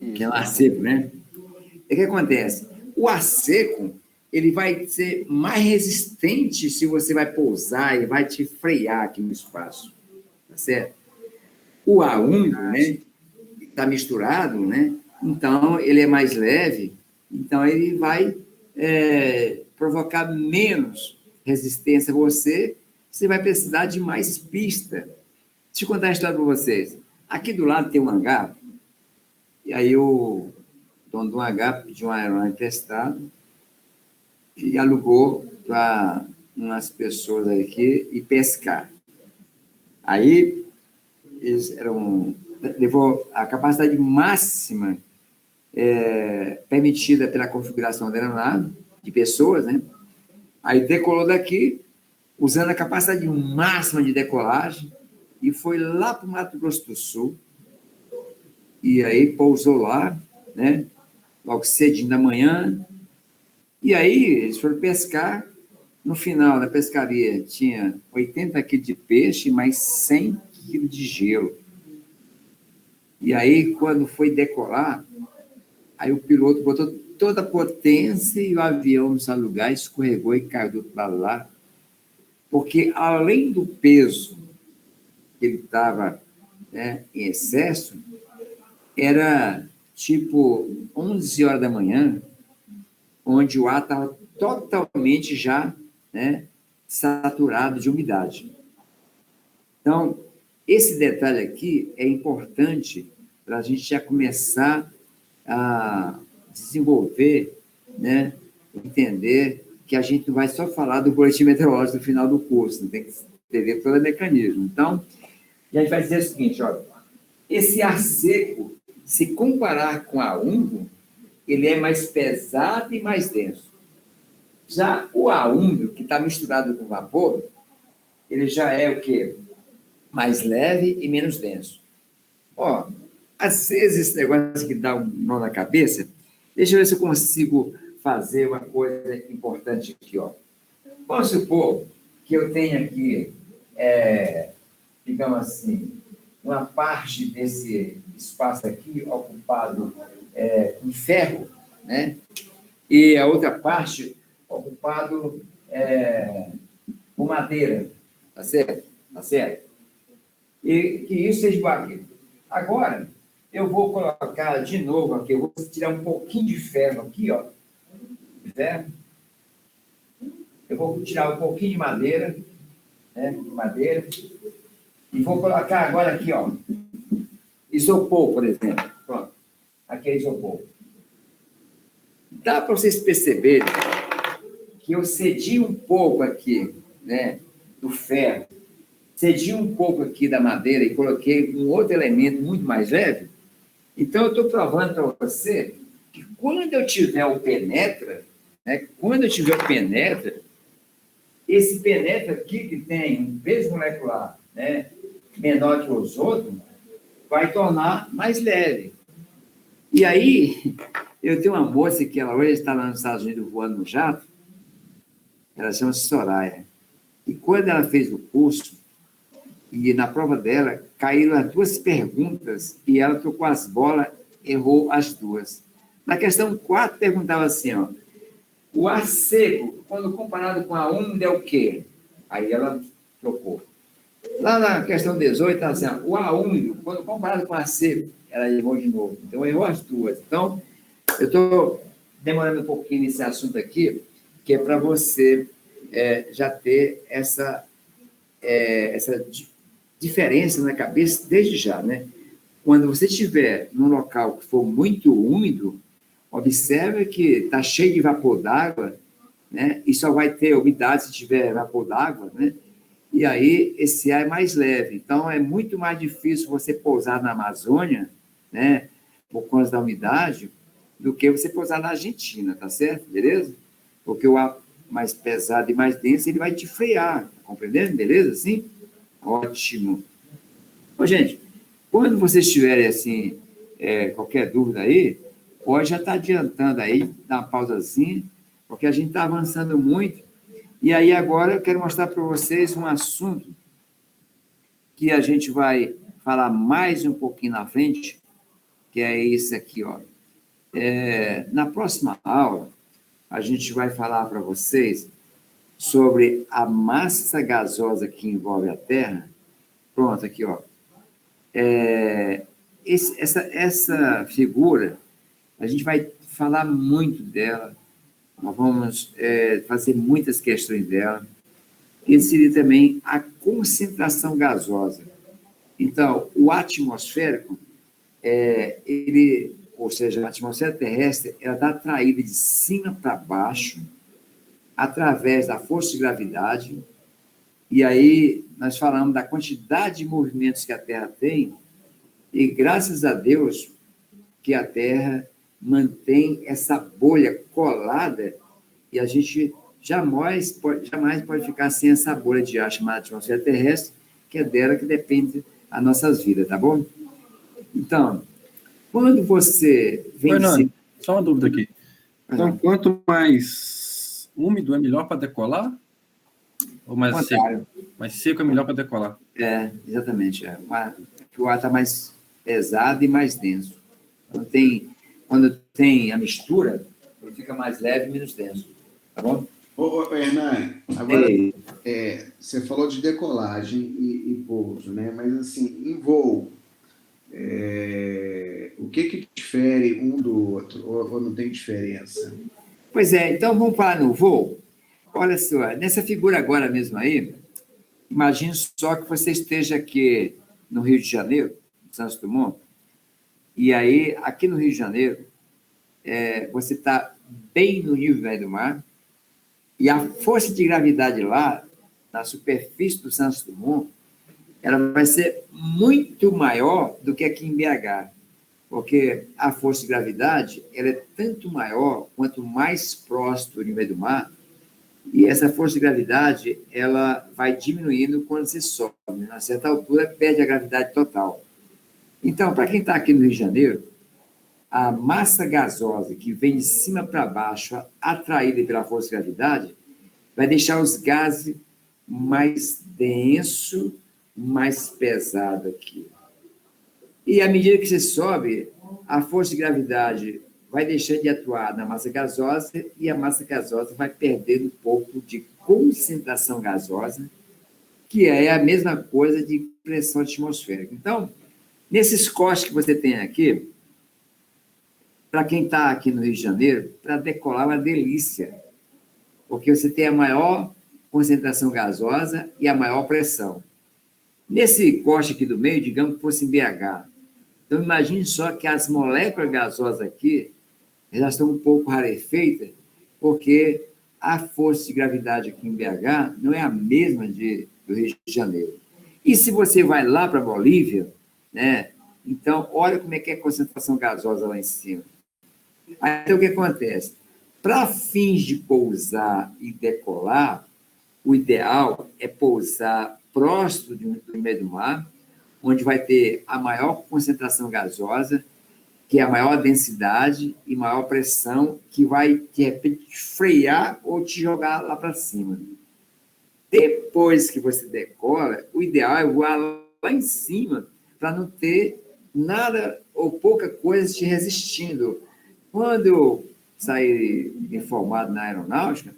[SPEAKER 1] Que é o ar seco, né? O que acontece? O ar seco, ele vai ser mais resistente se você vai pousar e vai te frear aqui no espaço, tá certo? O ar úmido, né? Está misturado, né? Então, ele é mais leve, então ele vai provocar menos resistência a você, você vai precisar de mais pista. Deixa eu contar a história para vocês. Aqui do lado tem um hangar, e aí o dono do hangar pediu uma aeronave emprestada e alugou para umas pessoas aqui ir pescar. Aí, eles levou a capacidade máxima permitida pela configuração da aeronave, de pessoas, né? Aí decolou daqui, usando a capacidade máxima de decolagem, e foi lá para o Mato Grosso do Sul, e aí pousou lá, né? Logo cedinho da manhã, e aí eles foram pescar. No final da pescaria tinha 80 quilos de peixe, mais 100 quilos de gelo. E aí, quando foi decolar, aí o piloto botou toda a potência e o avião no seu lugar escorregou e caiu do outro lado lá, porque além do peso que ele estava, né, em excesso, era tipo 11 horas da manhã, onde o ar estava totalmente já, né, saturado de umidade. Então, esse detalhe aqui é importante para a gente já começar a desenvolver, né, entender que a gente não vai só falar do boletim meteorológico no final do curso, tem que entender todo o mecanismo. Então, a gente vai dizer o seguinte, olha, esse ar seco, se comparar com ar úmido, ele é mais pesado e mais denso. Já o ar úmido, que está misturado com vapor, ele já é o quê? Mais leve e menos denso. Ó, às vezes esse negócio que dá um nó na cabeça, deixa eu ver se eu consigo fazer uma coisa importante aqui, ó. Vamos supor que eu tenha aqui, digamos assim, uma parte desse espaço aqui ocupado com ferro, né? E a outra parte ocupado com madeira, tá certo? Tá certo? E que isso seja igual. Agora, eu vou colocar de novo aqui, eu vou tirar um pouquinho de ferro aqui, ó. Ferro. eu vou tirar um pouquinho de madeira, né? Madeira, e vou colocar agora aqui, ó, isopor, por exemplo. Pronto. Aqui é isopor. Dá para vocês perceberem que eu cedi um pouco aqui, né, do ferro, cedi um pouco aqui da madeira e coloquei um outro elemento muito mais leve. Então, eu estou provando para você que quando eu tiver o penetra, né, quando eu tiver o penetra, esse penetra aqui, que tem um peso molecular, né, menor que os outros, vai tornar mais leve. E aí, eu tenho uma moça que ela hoje está lá nos Estados Unidos voando no jato, ela chama-se Soraya. E quando ela fez o curso, e na prova dela, caíram as duas perguntas e ela trocou as bolas, errou as duas. Na questão 4, perguntava assim, ó, o ar seco, quando comparado com a úmida, é o quê? Aí ela trocou. Lá na questão 18, estava assim, ó, o ar úmido, quando comparado com o ar seco, ela errou de novo. Então, errou as duas. Então, eu estou demorando um pouquinho nesse assunto aqui, que é para você já ter essa diferença na cabeça desde já, né? Quando você estiver num local que for muito úmido, observe que está cheio de vapor d'água, né? E só vai ter umidade se tiver vapor d'água, né? E aí esse ar é mais leve. Então, é muito mais difícil você pousar na Amazônia, né? Por conta da umidade, do que você pousar na Argentina, tá certo? Beleza? Porque o ar mais pesado e mais denso, ele vai te frear, tá compreendendo? Beleza? Assim? Ótimo. Ô, gente, quando vocês tiverem, assim, qualquer dúvida aí, pode já estar adiantando aí, dar uma pausazinha, porque a gente está avançando muito. E aí, agora, eu quero mostrar para vocês um assunto que a gente vai falar mais um pouquinho na frente, que é esse aqui, ó. Na próxima aula, a gente vai falar para vocês sobre a massa gasosa que envolve a Terra. Pronto, aqui, ó. Essa figura, a gente vai falar muito dela, nós vamos fazer muitas questões dela. E seria também a concentração gasosa. Então, o atmosférico, ou seja, a atmosfera terrestre, ela está atraída de cima para baixo, através da força de gravidade, e aí nós falamos da quantidade de movimentos que a Terra tem, e graças a Deus que a Terra mantém essa bolha colada, e a gente jamais pode ficar sem essa bolha de ar chamada atmosfera terrestre, que é dela que depende as nossas vidas, tá bom? Então, quando você vem...
[SPEAKER 5] Fernando, só uma dúvida aqui. Então, quanto mais úmido é melhor para decolar? Ou mais seco? Mais seco é melhor para decolar?
[SPEAKER 1] Exatamente. O ar está mais pesado e mais denso. Quando tem a mistura, ele fica mais leve e menos denso. Tá bom?
[SPEAKER 4] Ô, Hernani, agora você falou de decolagem e pouso, né? Mas, assim, em voo, o que difere um do outro? Ou não tem diferença?
[SPEAKER 1] Pois é, então vamos falar no voo. Olha só, nessa figura agora mesmo aí, imagine só que você esteja aqui no Rio de Janeiro, Santos Dumont, e aí, aqui no Rio de Janeiro, você está bem no nível médio do mar, e a força de gravidade lá, na superfície do Santos Dumont, ela vai ser muito maior do que aqui em BH, porque a força de gravidade ela é tanto maior quanto mais próximo do nível do mar, e essa força de gravidade ela vai diminuindo quando você sobe. A certa altura, perde a gravidade total. Então, para quem está aqui no Rio de Janeiro, a massa gasosa que vem de cima para baixo, atraída pela força de gravidade, vai deixar os gases mais denso, mais pesado aqui. E à medida que você sobe, a força de gravidade vai deixando de atuar na massa gasosa e a massa gasosa vai perdendo um pouco de concentração gasosa, que é a mesma coisa de pressão atmosférica. Então, nesses cortes que você tem aqui, para quem está aqui no Rio de Janeiro, para decolar é uma delícia. porque você tem a maior concentração gasosa e a maior pressão. Nesse corte aqui do meio, digamos que fosse em BH. Então, imagine só que as moléculas gasosas aqui, elas estão um pouco rarefeitas, porque a força de gravidade aqui em BH não é a mesma do Rio de Janeiro. E se você vai lá para a Bolívia, né, então, olha como é que é a concentração gasosa lá em cima. Aí, então, o que acontece? Para fins de pousar e decolar, o ideal é pousar próximo do meio do mar, onde vai ter a maior concentração gasosa, que é a maior densidade e maior pressão, que vai, de repente, frear ou te jogar lá para cima. Depois que você decola, o ideal é voar lá em cima, para não ter nada ou pouca coisa te resistindo. Quando eu saí informado na aeronáutica,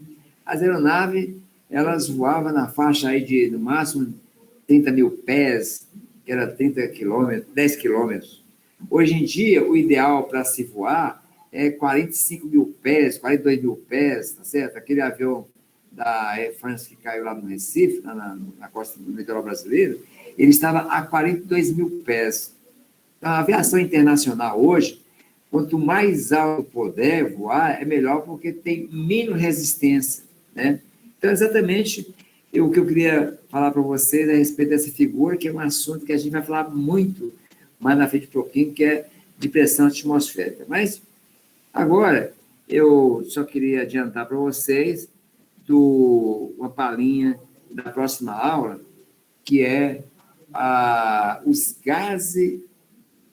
[SPEAKER 1] as aeronaves, elas voavam na faixa aí de, no máximo, 30 mil pés, que era 30 quilômetros, 10 quilômetros. Hoje em dia, o ideal para se voar é 45 mil pés, 42 mil pés, tá certo? Aquele avião da Air France que caiu lá no Recife, na costa do litoral brasileiro, ele estava a 42 mil pés. Então, a aviação internacional hoje, quanto mais alto puder voar, é melhor porque tem menos resistência, né? Então, exatamente o que eu queria falar para vocês a respeito dessa figura, que é um assunto que a gente vai falar muito mais na frente um pouquinho, que é de pressão atmosférica. Mas, agora, eu só queria adiantar para vocês uma palhinha da próxima aula, que é os gases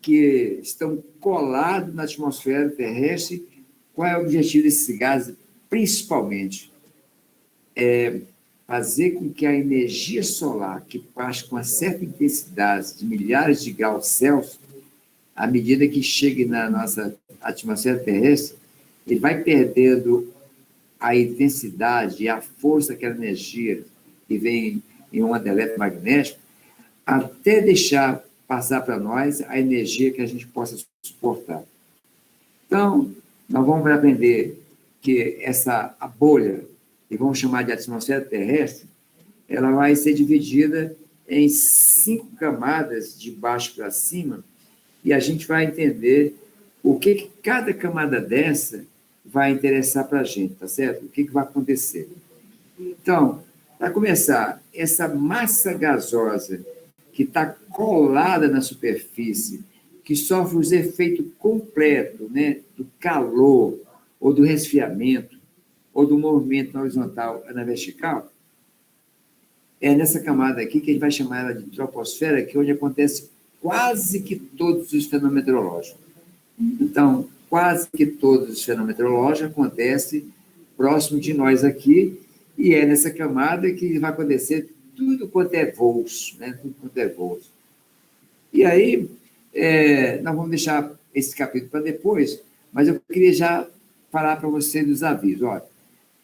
[SPEAKER 1] que estão colados na atmosfera terrestre. Qual é o objetivo desses gases? Principalmente, fazer com que a energia solar, que passa com uma certa intensidade de milhares de graus Celsius, à medida que chegue na nossa atmosfera terrestre, ele vai perdendo a intensidade e a força daquela energia que vem em onda eletromagnética, até deixar passar para nós a energia que a gente possa suportar. Então, nós vamos aprender que a bolha, que vamos chamar de atmosfera terrestre, ela vai ser dividida em 5 camadas, de baixo para cima, e a gente vai entender o que cada camada dessa vai interessar para a gente, tá certo? O que vai acontecer. Então, para começar, essa massa gasosa que está colada na superfície, que sofre os efeitos completos, né, do calor, ou do resfriamento, ou do movimento na horizontal ou na vertical, é nessa camada aqui que a gente vai chamar ela de troposfera, que é onde acontece quase que todos os fenômenos meteorológicos. Então, quase que todos os fenômenos meteorológicos acontecem próximo de nós aqui, e é nessa camada que vai acontecer tudo quanto é voos, né? Tudo quanto é voos. E aí, nós vamos deixar esse capítulo para depois, mas eu queria já falar para vocês dos avisos. Olha,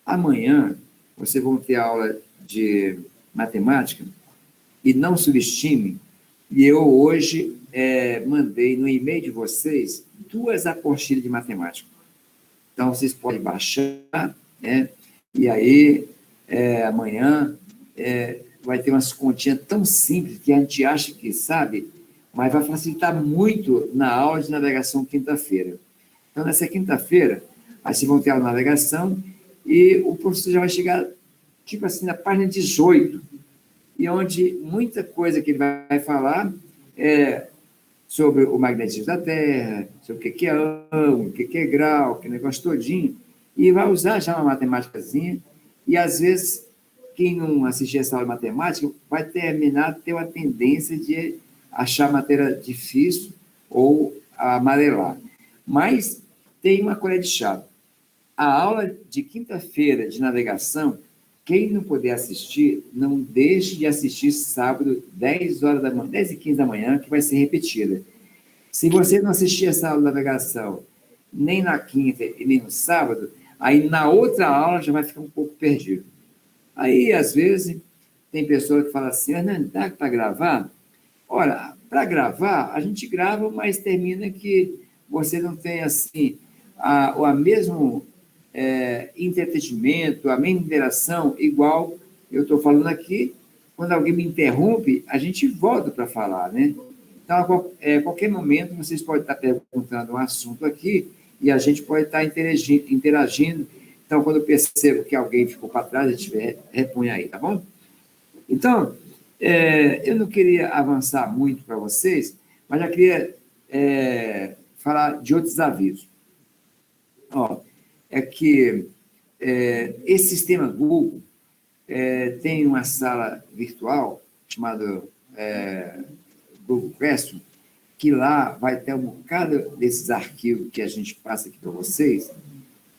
[SPEAKER 1] amanhã vocês vão ter aula de matemática, e não subestime, e eu hoje mandei no e-mail de vocês 2 apostilas de matemática. Então, vocês podem baixar, né? E aí, amanhã, vai ter umas continhas tão simples que a gente acha que sabe, mas vai facilitar muito na aula de navegação quinta-feira. Então, nessa quinta-feira, aí vocês vão ter a navegação e o professor já vai chegar, tipo assim, na página 18, e onde muita coisa que ele vai falar é sobre o magnetismo da Terra, sobre o que é ângulo, o que é grau, que negócio todinho, e vai usar já uma matemáticazinha, e às vezes quem não assistir essa aula de matemática vai terminar ter uma tendência de achar a matéria difícil ou amarelar. Mas tem uma colher de chá. A aula de quinta-feira de navegação, quem não puder assistir, não deixe de assistir sábado, 10 horas da manhã, 10 e 15 da manhã, que vai ser repetida. Se você não assistir essa aula de navegação nem na quinta e nem no sábado, aí na outra aula já vai ficar um pouco perdido. Aí, às vezes, tem pessoa que fala assim, não dá para gravar? Olha, para gravar, a gente grava, mas termina que você não tem, assim, a mesmo entretenimento, a mesma interação, igual eu estou falando aqui. Quando alguém me interrompe, a gente volta para falar, né? Então, a qualquer momento, vocês podem estar perguntando um assunto aqui e a gente pode estar interagindo. Então, quando eu percebo que alguém ficou para trás, a gente repõe aí, tá bom? Então, eu não queria avançar muito para vocês, mas já queria falar de outros avisos. Ó, é que esse sistema Google tem uma sala virtual chamada Google Classroom, que lá vai ter um bocado desses arquivos que a gente passa aqui para vocês,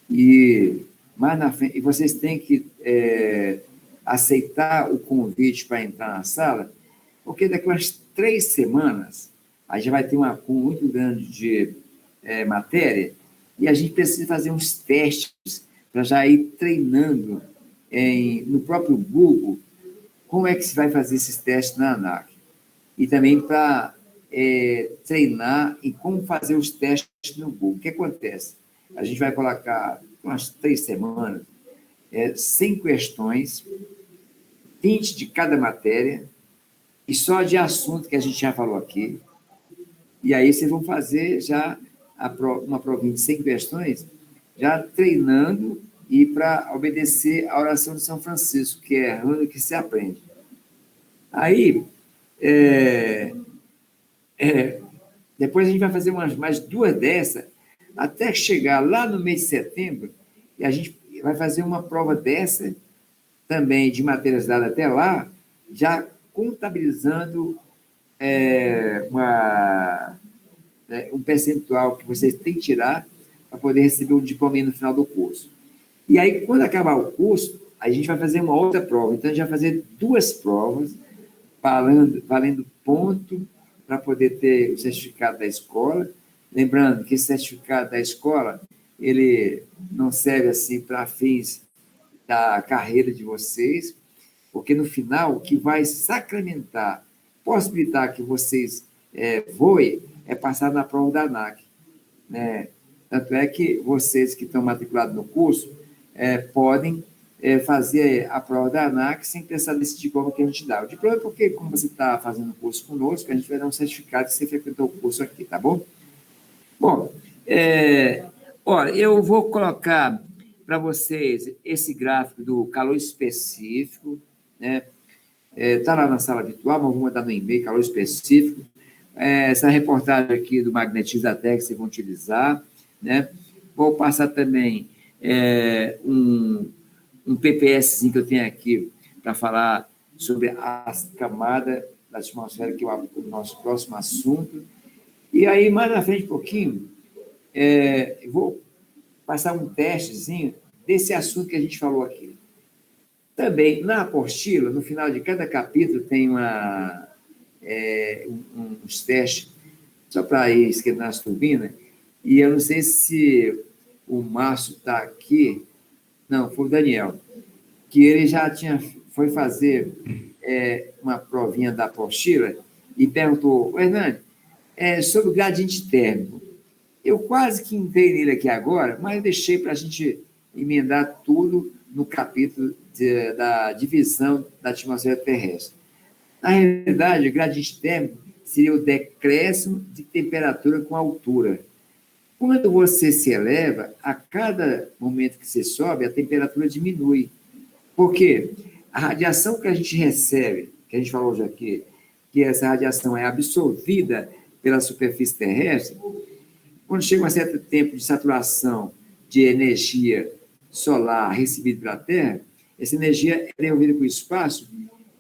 [SPEAKER 1] e mais na frente, e vocês têm que aceitar o convite para entrar na sala, porque daqui a umas 3 semanas a gente vai ter um acúmulo muito grande de matéria, e a gente precisa fazer uns testes para já ir treinando no próprio Google como é que se vai fazer esses testes na ANAC. E também para treinar em como fazer os testes no Google. O que acontece? A gente vai colocar umas 3 semanas, 100 questões, 20 de cada matéria, e só de assunto que a gente já falou aqui. E aí vocês vão fazer já uma provinha de 100 questões, já treinando e para obedecer a oração de São Francisco, que é errando que se aprende. Aí, depois a gente vai fazer mais 2 dessas, até chegar lá no mês de setembro, e a gente vai fazer uma prova dessa, também de matérias dadas até lá, já contabilizando um percentual que vocês têm que tirar para poder receber um diploma no final do curso. E aí, quando acabar o curso, a gente vai fazer uma outra prova. Então, a gente vai fazer 2 provas, valendo ponto para poder ter o certificado da escola. Lembrando que esse certificado da escola, ele não serve assim para fins da carreira de vocês, porque no final, o que vai sacramentar, possibilitar que vocês voem, é passar na prova da ANAC. Né? Tanto é que vocês que estão matriculados no curso podem fazer a prova da ANAC sem precisar desse diploma que a gente dá. O diploma é porque, como você está fazendo o curso conosco, a gente vai dar um certificado que você frequentou o curso aqui, tá bom? Bom, olha, eu vou colocar para vocês esse gráfico do calor específico, né? Está lá na sala virtual, mas vou mandar no e-mail, calor específico. Essa reportagem aqui do magnetismo da Terra que vocês vão utilizar, né? Vou passar também um PPS que eu tenho aqui para falar sobre as camadas da atmosfera, que é o nosso próximo assunto. E aí, mais na frente um pouquinho, vou passar um testezinho desse assunto que a gente falou aqui. Também, na apostila, no final de cada capítulo, tem uns testes, só para ir esquentando as turbinas, e eu não sei se o Márcio está aqui, não, foi o Daniel, que ele já foi fazer uma provinha da apostila e perguntou, Hernani, sobre o gradiente térmico. Eu quase que entrei nele aqui agora, mas eu deixei para a gente emendar tudo no capítulo da divisão da atmosfera terrestre. Na realidade, o gradiente térmico seria o decréscimo de temperatura com altura. Quando você se eleva, a cada momento que você sobe, a temperatura diminui. Por quê? A radiação que a gente recebe, que a gente falou hoje aqui, que essa radiação é absorvida pela superfície terrestre, quando chega um certo tempo de saturação de energia solar recebida pela Terra, essa energia é devolvida para o espaço,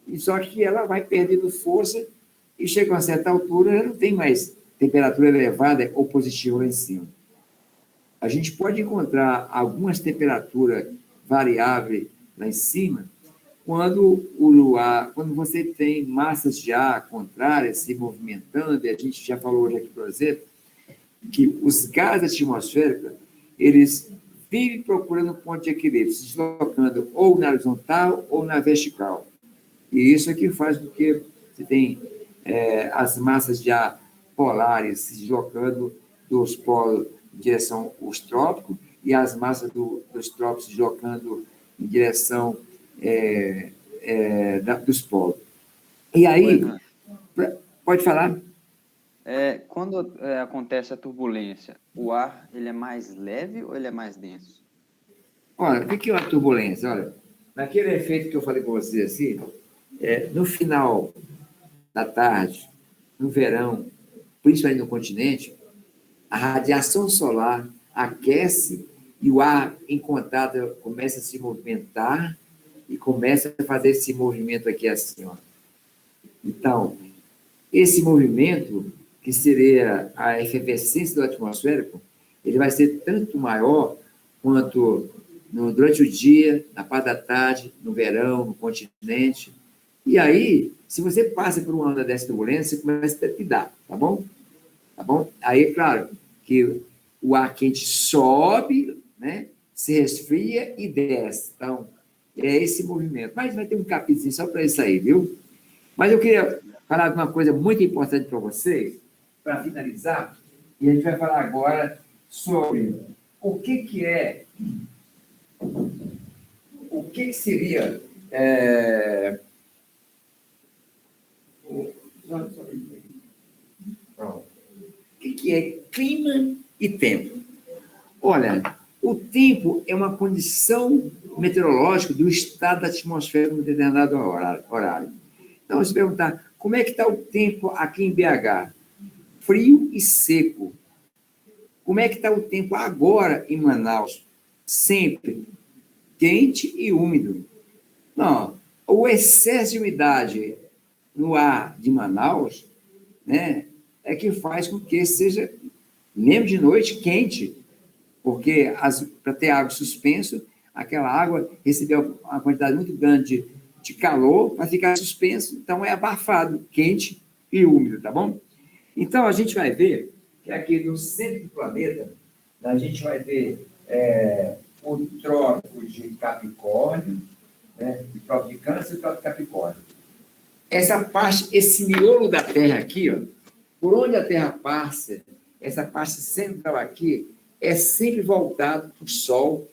[SPEAKER 1] e só que ela vai perdendo força e chega a uma certa altura, ela não tem mais temperatura elevada ou positiva lá em cima. A gente pode encontrar algumas temperaturas variáveis lá em cima quando quando você tem massas de ar contrárias se movimentando, e a gente já falou hoje aqui, por exemplo, que os gases atmosféricos, eles vivem procurando um ponto de equilíbrio, se deslocando ou na horizontal ou na vertical. E isso é que faz com que você tem as massas de ar polares se deslocando dos polos em direção aos trópicos e as massas dos trópicos se deslocando em direção dos polos. E aí, pode falar?
[SPEAKER 6] Quando acontece a turbulência, o ar ele é mais leve ou ele é mais denso?
[SPEAKER 1] Olha, o que é uma turbulência? Olha, naquele efeito que eu falei com você, assim, no final da tarde, no verão, principalmente no continente, a radiação solar aquece e o ar em contato começa a se movimentar e começa a fazer esse movimento aqui assim, ó. Então, esse movimento, que seria a efervescência do atmosférico, ele vai ser tanto maior quanto durante o dia, na parte da tarde, no verão, no continente. E aí, se você passa por uma onda dessa turbulência, você começa a trepidar, tá bom? Tá bom? Aí, claro, que o ar quente sobe, né? Se resfria e desce. Então, é esse movimento. Mas vai ter um capítulo só para isso aí, viu? Mas eu queria falar de uma coisa muito importante para vocês, para finalizar, e a gente vai falar agora sobre o que seria o que é clima e tempo. Olha, o tempo é uma condição meteorológica do estado da atmosfera em um determinado horário. Então, se perguntar, como é que está o tempo aqui em BH? Frio e seco. Como é que está o tempo agora em Manaus? Sempre quente e úmido. Não, o excesso de umidade no ar de Manaus, né, é que faz com que seja, mesmo de noite, quente, porque para ter água suspenso, aquela água recebeu uma quantidade muito grande de calor para ficar suspenso, então é abafado, quente e úmido, tá bom? Então, a gente vai ver que aqui no centro do planeta, a gente vai ver o trópico de Capricórnio, né, o trópico de Câncer e o trópico de Capricórnio. Essa parte, esse miolo da Terra aqui, ó, por onde a Terra passa, essa parte central aqui, é sempre voltado para o Sol,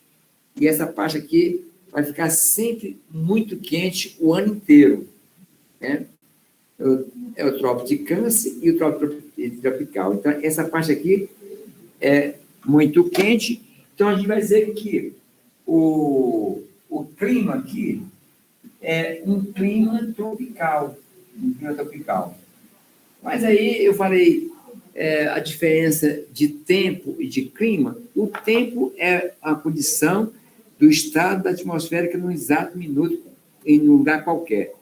[SPEAKER 1] e essa parte aqui vai ficar sempre muito quente o ano inteiro, né? É o trópico de Câncer e o trópico tropical. Então, essa parte aqui é muito quente. Então, a gente vai dizer que o clima aqui é um clima tropical. Mas aí eu falei a diferença de tempo e de clima. O tempo é a condição do estado da atmosfera num exato minuto, em um lugar qualquer.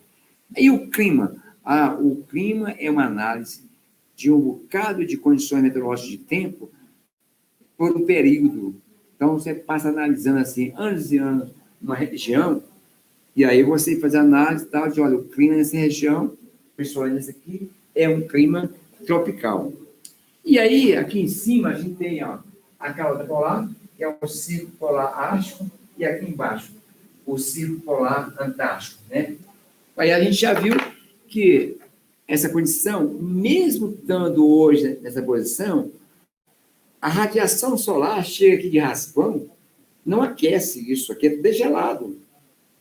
[SPEAKER 1] E o clima? O clima é uma análise de um bocado de condições meteorológicas de tempo por um período. Então, você passa analisando assim, anos e anos, uma região, e aí você faz a análise tal, de, olha, o clima nessa região, pessoal, nesse aqui, é um clima tropical. E aí, aqui em cima, a gente tem a calota polar, que é o círculo polar ártico, e aqui embaixo, o círculo polar antártico, né? Aí a gente já viu que essa condição, mesmo estando hoje nessa posição, a radiação solar chega aqui de raspão, não aquece isso, aqui é tudo gelado,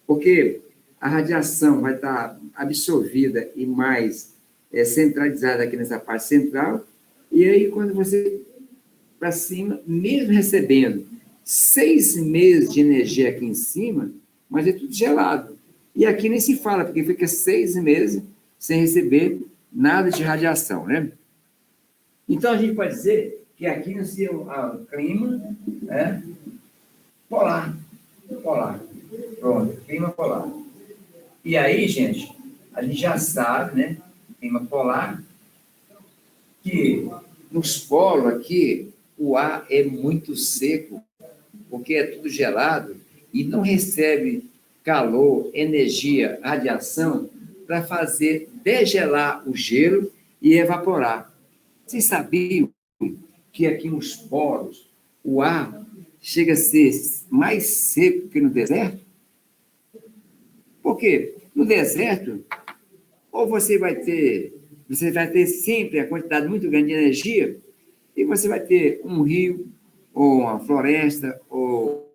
[SPEAKER 1] porque a radiação vai estar absorvida e mais centralizada aqui nessa parte central, e aí quando você para cima, mesmo recebendo 6 meses de energia aqui em cima, mas é tudo gelado. E aqui nem se fala, porque fica 6 meses sem receber nada de radiação, né? Então, a gente pode dizer que aqui no seu clima polar. Pronto, clima polar. E aí, gente, a gente já sabe, né, clima polar, que nos polos aqui, o ar é muito seco, porque é tudo gelado e não recebe calor, energia, radiação para fazer degelar o gelo e evaporar. Vocês sabiam que aqui nos polos o ar chega a ser mais seco que no deserto? Por quê? No deserto, ou você vai ter sempre a quantidade muito grande de energia e você vai ter um rio, ou uma floresta, ou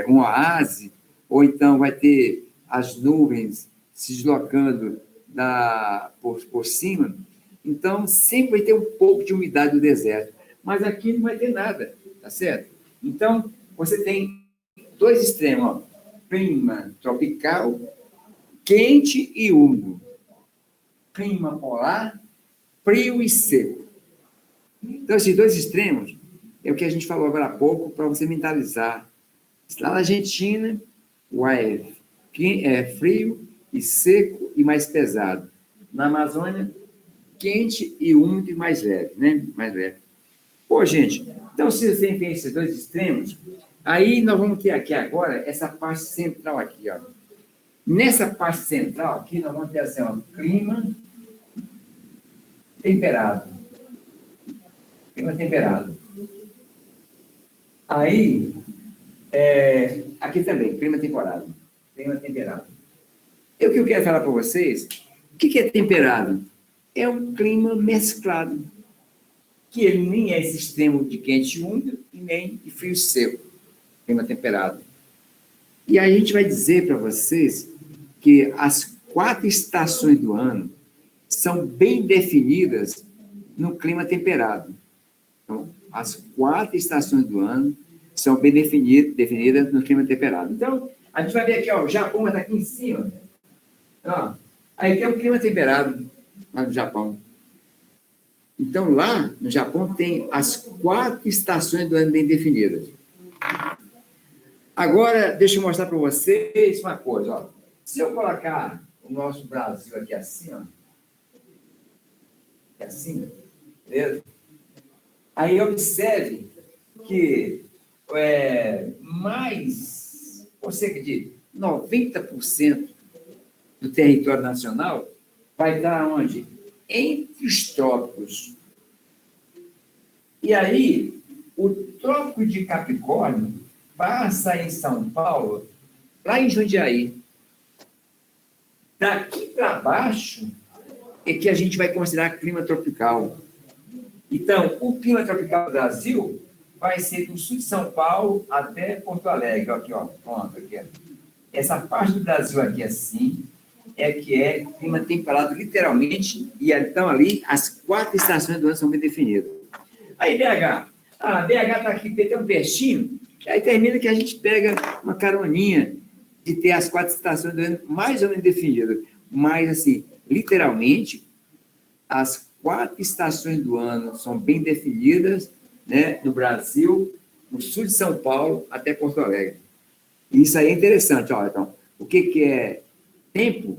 [SPEAKER 1] um oásis, ou então vai ter as nuvens se deslocando por cima. Então, sempre vai ter um pouco de umidade do deserto. Mas aqui não vai ter nada, tá certo? Então, você tem dois extremos, ó. Clima tropical, quente e úmido. Clima polar, frio e seco. Então, esses dois extremos é o que a gente falou agora há pouco, para você mentalizar. Lá na Argentina, o ar é frio e seco e mais pesado. Na Amazônia, quente e úmido e mais leve, né? Mais leve. Pô, gente, então se você tem esses dois extremos, aí nós vamos ter aqui agora essa parte central aqui, ó. Nessa parte central aqui, nós vamos ter assim, ó, clima temperado. Clima temperado. Aí, aqui também, clima temperado. Clima temperado. O que eu quero falar para vocês, o que é temperado? É um clima mesclado, que ele nem é esse extremo de quente e úmido, e nem de frio e seco, clima temperado. E aí a gente vai dizer para vocês que as 4 estações do ano são bem definidas no clima temperado. Então, as 4 estações do ano são bem definidas no clima temperado. Então, a gente vai ver aqui, ó, o Japão está aqui em cima. Ó, aí tem o clima temperado lá no Japão. Então, lá no Japão tem as 4 estações do ano bem definidas. Agora, deixa eu mostrar para vocês uma coisa. Ó. Se eu colocar o nosso Brasil aqui assim, ó, aqui assim, beleza? Aí observe que mais, ou cerca de 90% do território nacional vai estar onde? Entre os trópicos. E aí, o trópico de Capricórnio passa em São Paulo, lá em Jundiaí. Daqui para baixo é que a gente vai considerar clima tropical. Então, o clima tropical do Brasil vai ser do sul de São Paulo até Porto Alegre. Aqui, ó, pronto, aqui. Essa parte do Brasil aqui assim que é clima temperado literalmente, e então ali as 4 estações do ano são bem definidas. Aí, BH. BH está aqui, tem um peixinho, aí termina que a gente pega uma caroninha de ter as 4 estações do ano mais ou menos definidas. Mas, assim, literalmente, as 4 estações do ano são bem definidas, né, no Brasil, no sul de São Paulo até Porto Alegre. E isso aí é interessante. Ó, então, o que é tempo?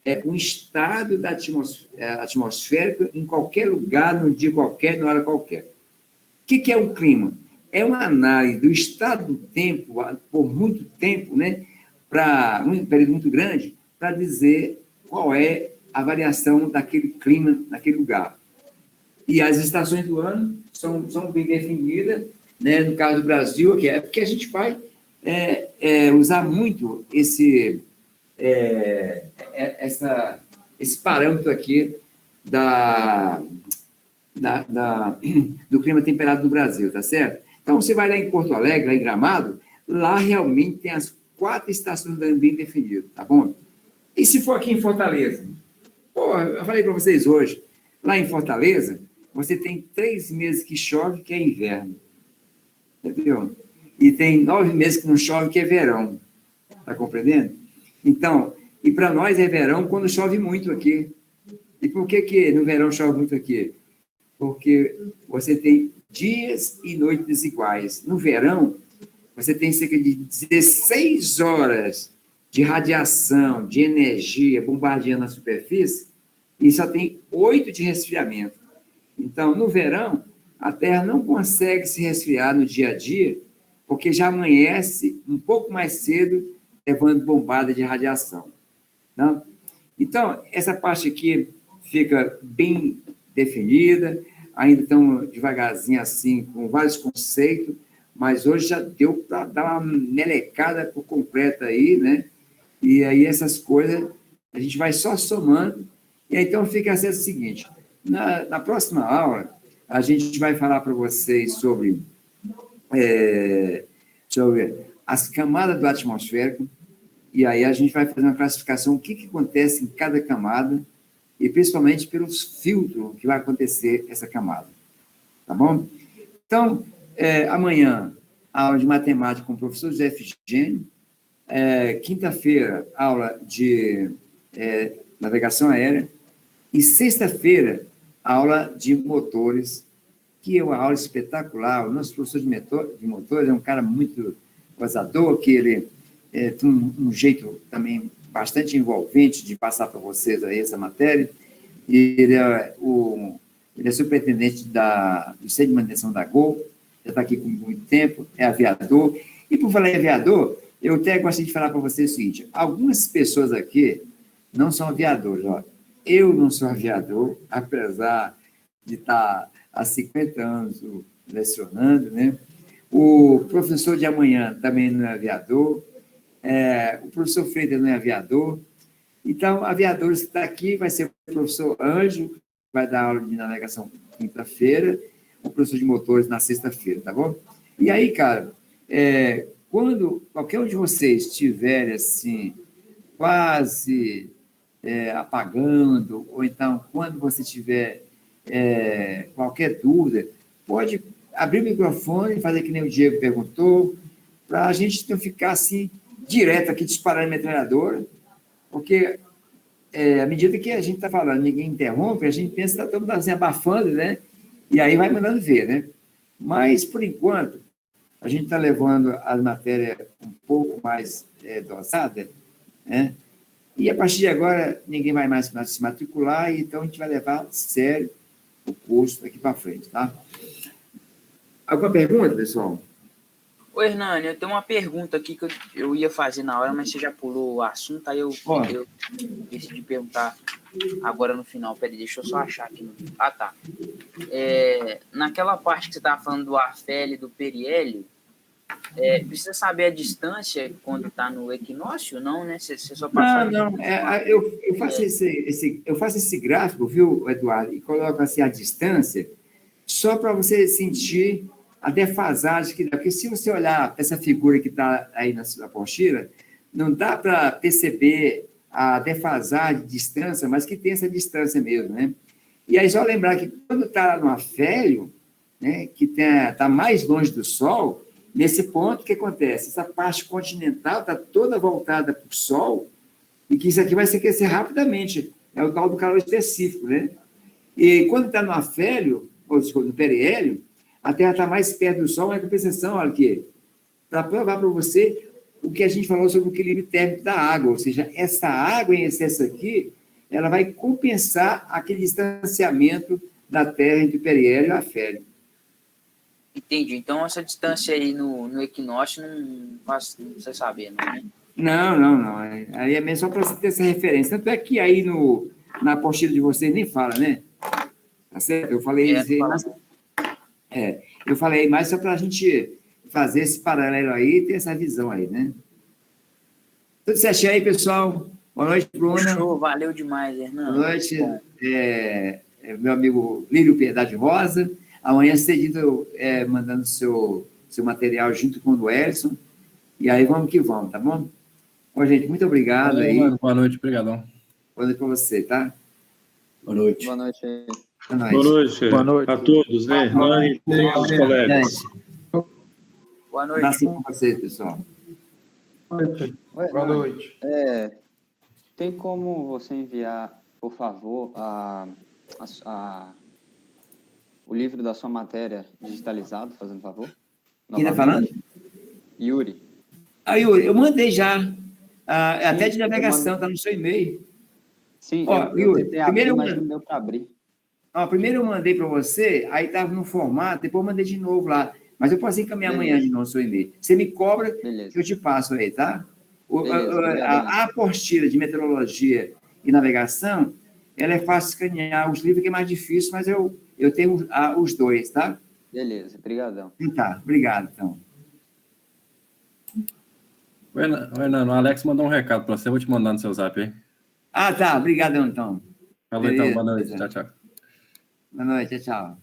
[SPEAKER 1] É um estado da atmosférico em qualquer lugar, num dia qualquer, na hora qualquer. O que é o clima? É uma análise do estado do tempo, por muito tempo, né, para um período muito grande, para dizer qual é a variação daquele clima naquele lugar. E as estações do ano são bem definidas, né, no caso do Brasil, que é porque a gente vai usar muito esse parâmetro aqui do clima temperado do Brasil, tá certo? Então, você vai lá em Porto Alegre, lá em Gramado, lá realmente tem as 4 estações do ano bem definidas, tá bom? E se for aqui em Fortaleza? Pô, eu falei para vocês hoje, lá em Fortaleza, você tem 3 meses que chove, que é inverno, entendeu? E tem 9 meses que não chove, que é verão, tá compreendendo? Então, e para nós é verão quando chove muito aqui. E por que no verão chove muito aqui? Porque você tem dias e noites iguais. No verão, você tem cerca de 16 horas de radiação, de energia bombardeando a superfície, e só tem 8 de resfriamento. Então, no verão, a Terra não consegue se resfriar no dia a dia, porque já amanhece um pouco mais cedo, levando bombada de radiação. Não? Então, essa parte aqui fica bem definida, ainda estão devagarzinho assim, com vários conceitos, mas hoje já deu para dar uma melecada por completa aí, né? E aí essas coisas a gente vai só somando, e aí então fica assim, o seguinte, na próxima aula, a gente vai falar para vocês sobre deixa eu ver, as camadas do atmosférico, e aí a gente vai fazer uma classificação, o que acontece em cada camada, e principalmente pelos filtros que vai acontecer essa camada. Tá bom? Então, amanhã, aula de matemática com o professor José Efigênio, quinta-feira, aula de navegação aérea, e sexta-feira, aula de motores, que é uma aula espetacular. O nosso professor de motores é um cara muito gozador, que ele tem um jeito também bastante envolvente de passar para vocês aí essa matéria, e ele é superintendente do Centro de Manutenção da Gol, já está aqui com muito tempo, é aviador. E por falar em aviador, eu até gostaria de falar para vocês o seguinte: algumas pessoas aqui não são aviadores. Ó. Eu não sou aviador, apesar de estar há 50 anos lecionando, né? O professor de amanhã também não é aviador, o professor Freitas não é aviador. Então, aviadores que está aqui vai ser o professor Ângelo, que vai dar aula de navegação quinta-feira, o professor de motores na sexta-feira, tá bom? E aí, cara, quando qualquer um de vocês estiver, assim, quase apagando, ou então, quando você tiver qualquer dúvida, pode abrir o microfone, fazer que nem o Diego perguntou, para a gente não ficar, assim, direto aqui disparando a metralhadora, porque à medida que a gente está falando, ninguém interrompe, a gente pensa que está todo mundo assim, abafando, né? E aí vai mandando ver, né? Mas, por enquanto, a gente está levando a matéria um pouco mais dosada, né? E, a partir de agora, ninguém vai mais se matricular, então a gente vai levar a sério o curso daqui para frente, tá? Alguma pergunta, pessoal?
[SPEAKER 3] Ô, Hernani, eu tenho uma pergunta aqui que eu ia fazer na hora, mas você já pulou o assunto, aí eu decidi perguntar agora no final. Peraí, deixa eu só achar aqui. Ah, tá. Naquela parte que você estava falando do Arfélio e do Periélio, precisa saber a distância quando está no equinócio, não, né? Você só passa...
[SPEAKER 1] Não. Eu faço esse gráfico, viu, Eduardo, e coloco assim a distância, só para você sentir a defasagem que dá. Porque se você olhar essa figura que está aí na apostila, não dá para perceber a defasagem de distância, mas que tem essa distância mesmo, né? E aí só lembrar que quando está no Arfélio, né, que está mais longe do Sol, nesse ponto, o que acontece? Essa parte continental está toda voltada para o Sol, e que isso aqui vai se aquecer rapidamente. É o tal do calor específico, né? E quando está no Arfélio, ou no Periélio, a Terra está mais perto do Sol, é compensação, olha aqui, para provar para você o que a gente falou sobre o equilíbrio térmico da água, ou seja, essa água em excesso aqui, ela vai compensar aquele distanciamento da Terra entre o Periélio e o Arfélio.
[SPEAKER 3] Entendi. Então, essa distância aí no equinócio não precisa saber, não, né?
[SPEAKER 1] Não. Aí é mesmo só para você ter essa referência. Tanto é que aí na apostila de vocês nem fala, né? Tá certo? Eu falei eu falei mais só para a gente fazer esse paralelo aí e ter essa visão aí, né? Tudo certinho aí, pessoal? Boa noite, Bruna.
[SPEAKER 3] Show, valeu demais, Hernando.
[SPEAKER 1] Boa noite, meu amigo Lírio Piedade Rosa. Amanhã cedinho mandando seu material junto com o do Edson. E aí vamos que vamos, tá bom? Bom, gente, muito obrigado aí.
[SPEAKER 5] Mano, boa noite, obrigadão.
[SPEAKER 1] Boa noite para você, tá?
[SPEAKER 2] Boa noite.
[SPEAKER 6] Boa noite aí.
[SPEAKER 7] Boa noite a todos, né? Hernani e todos os colegas.
[SPEAKER 3] Boa noite.
[SPEAKER 1] Nasci com vocês, pessoal.
[SPEAKER 7] Boa noite.
[SPEAKER 6] Tem como você enviar, por favor, o livro da sua matéria digitalizado, fazendo favor?
[SPEAKER 1] Quem está falando?
[SPEAKER 6] Yuri.
[SPEAKER 1] Yuri, eu mandei já. Até de navegação, está no seu e-mail.
[SPEAKER 6] Sim,
[SPEAKER 1] Yuri,
[SPEAKER 6] tentei abrir, mas não deu para abrir.
[SPEAKER 1] Primeiro eu mandei para você, aí estava no formato, depois eu mandei de novo lá. Mas eu posso encaminhar amanhã de novo o seu e-mail. Você me cobra, que eu te passo aí, tá? A apostila de meteorologia e navegação, ela é fácil de escanear. Os livros que é mais difícil, mas eu tenho os dois, tá?
[SPEAKER 6] Beleza, obrigadão.
[SPEAKER 1] Tá, obrigado, então.
[SPEAKER 5] Hernando, o Alex mandou um recado para você, eu vou te mandar no seu zap aí.
[SPEAKER 1] Tá, obrigadão, então.
[SPEAKER 5] Falou, então, boa noite, tchau.
[SPEAKER 1] Boa noite, tchau.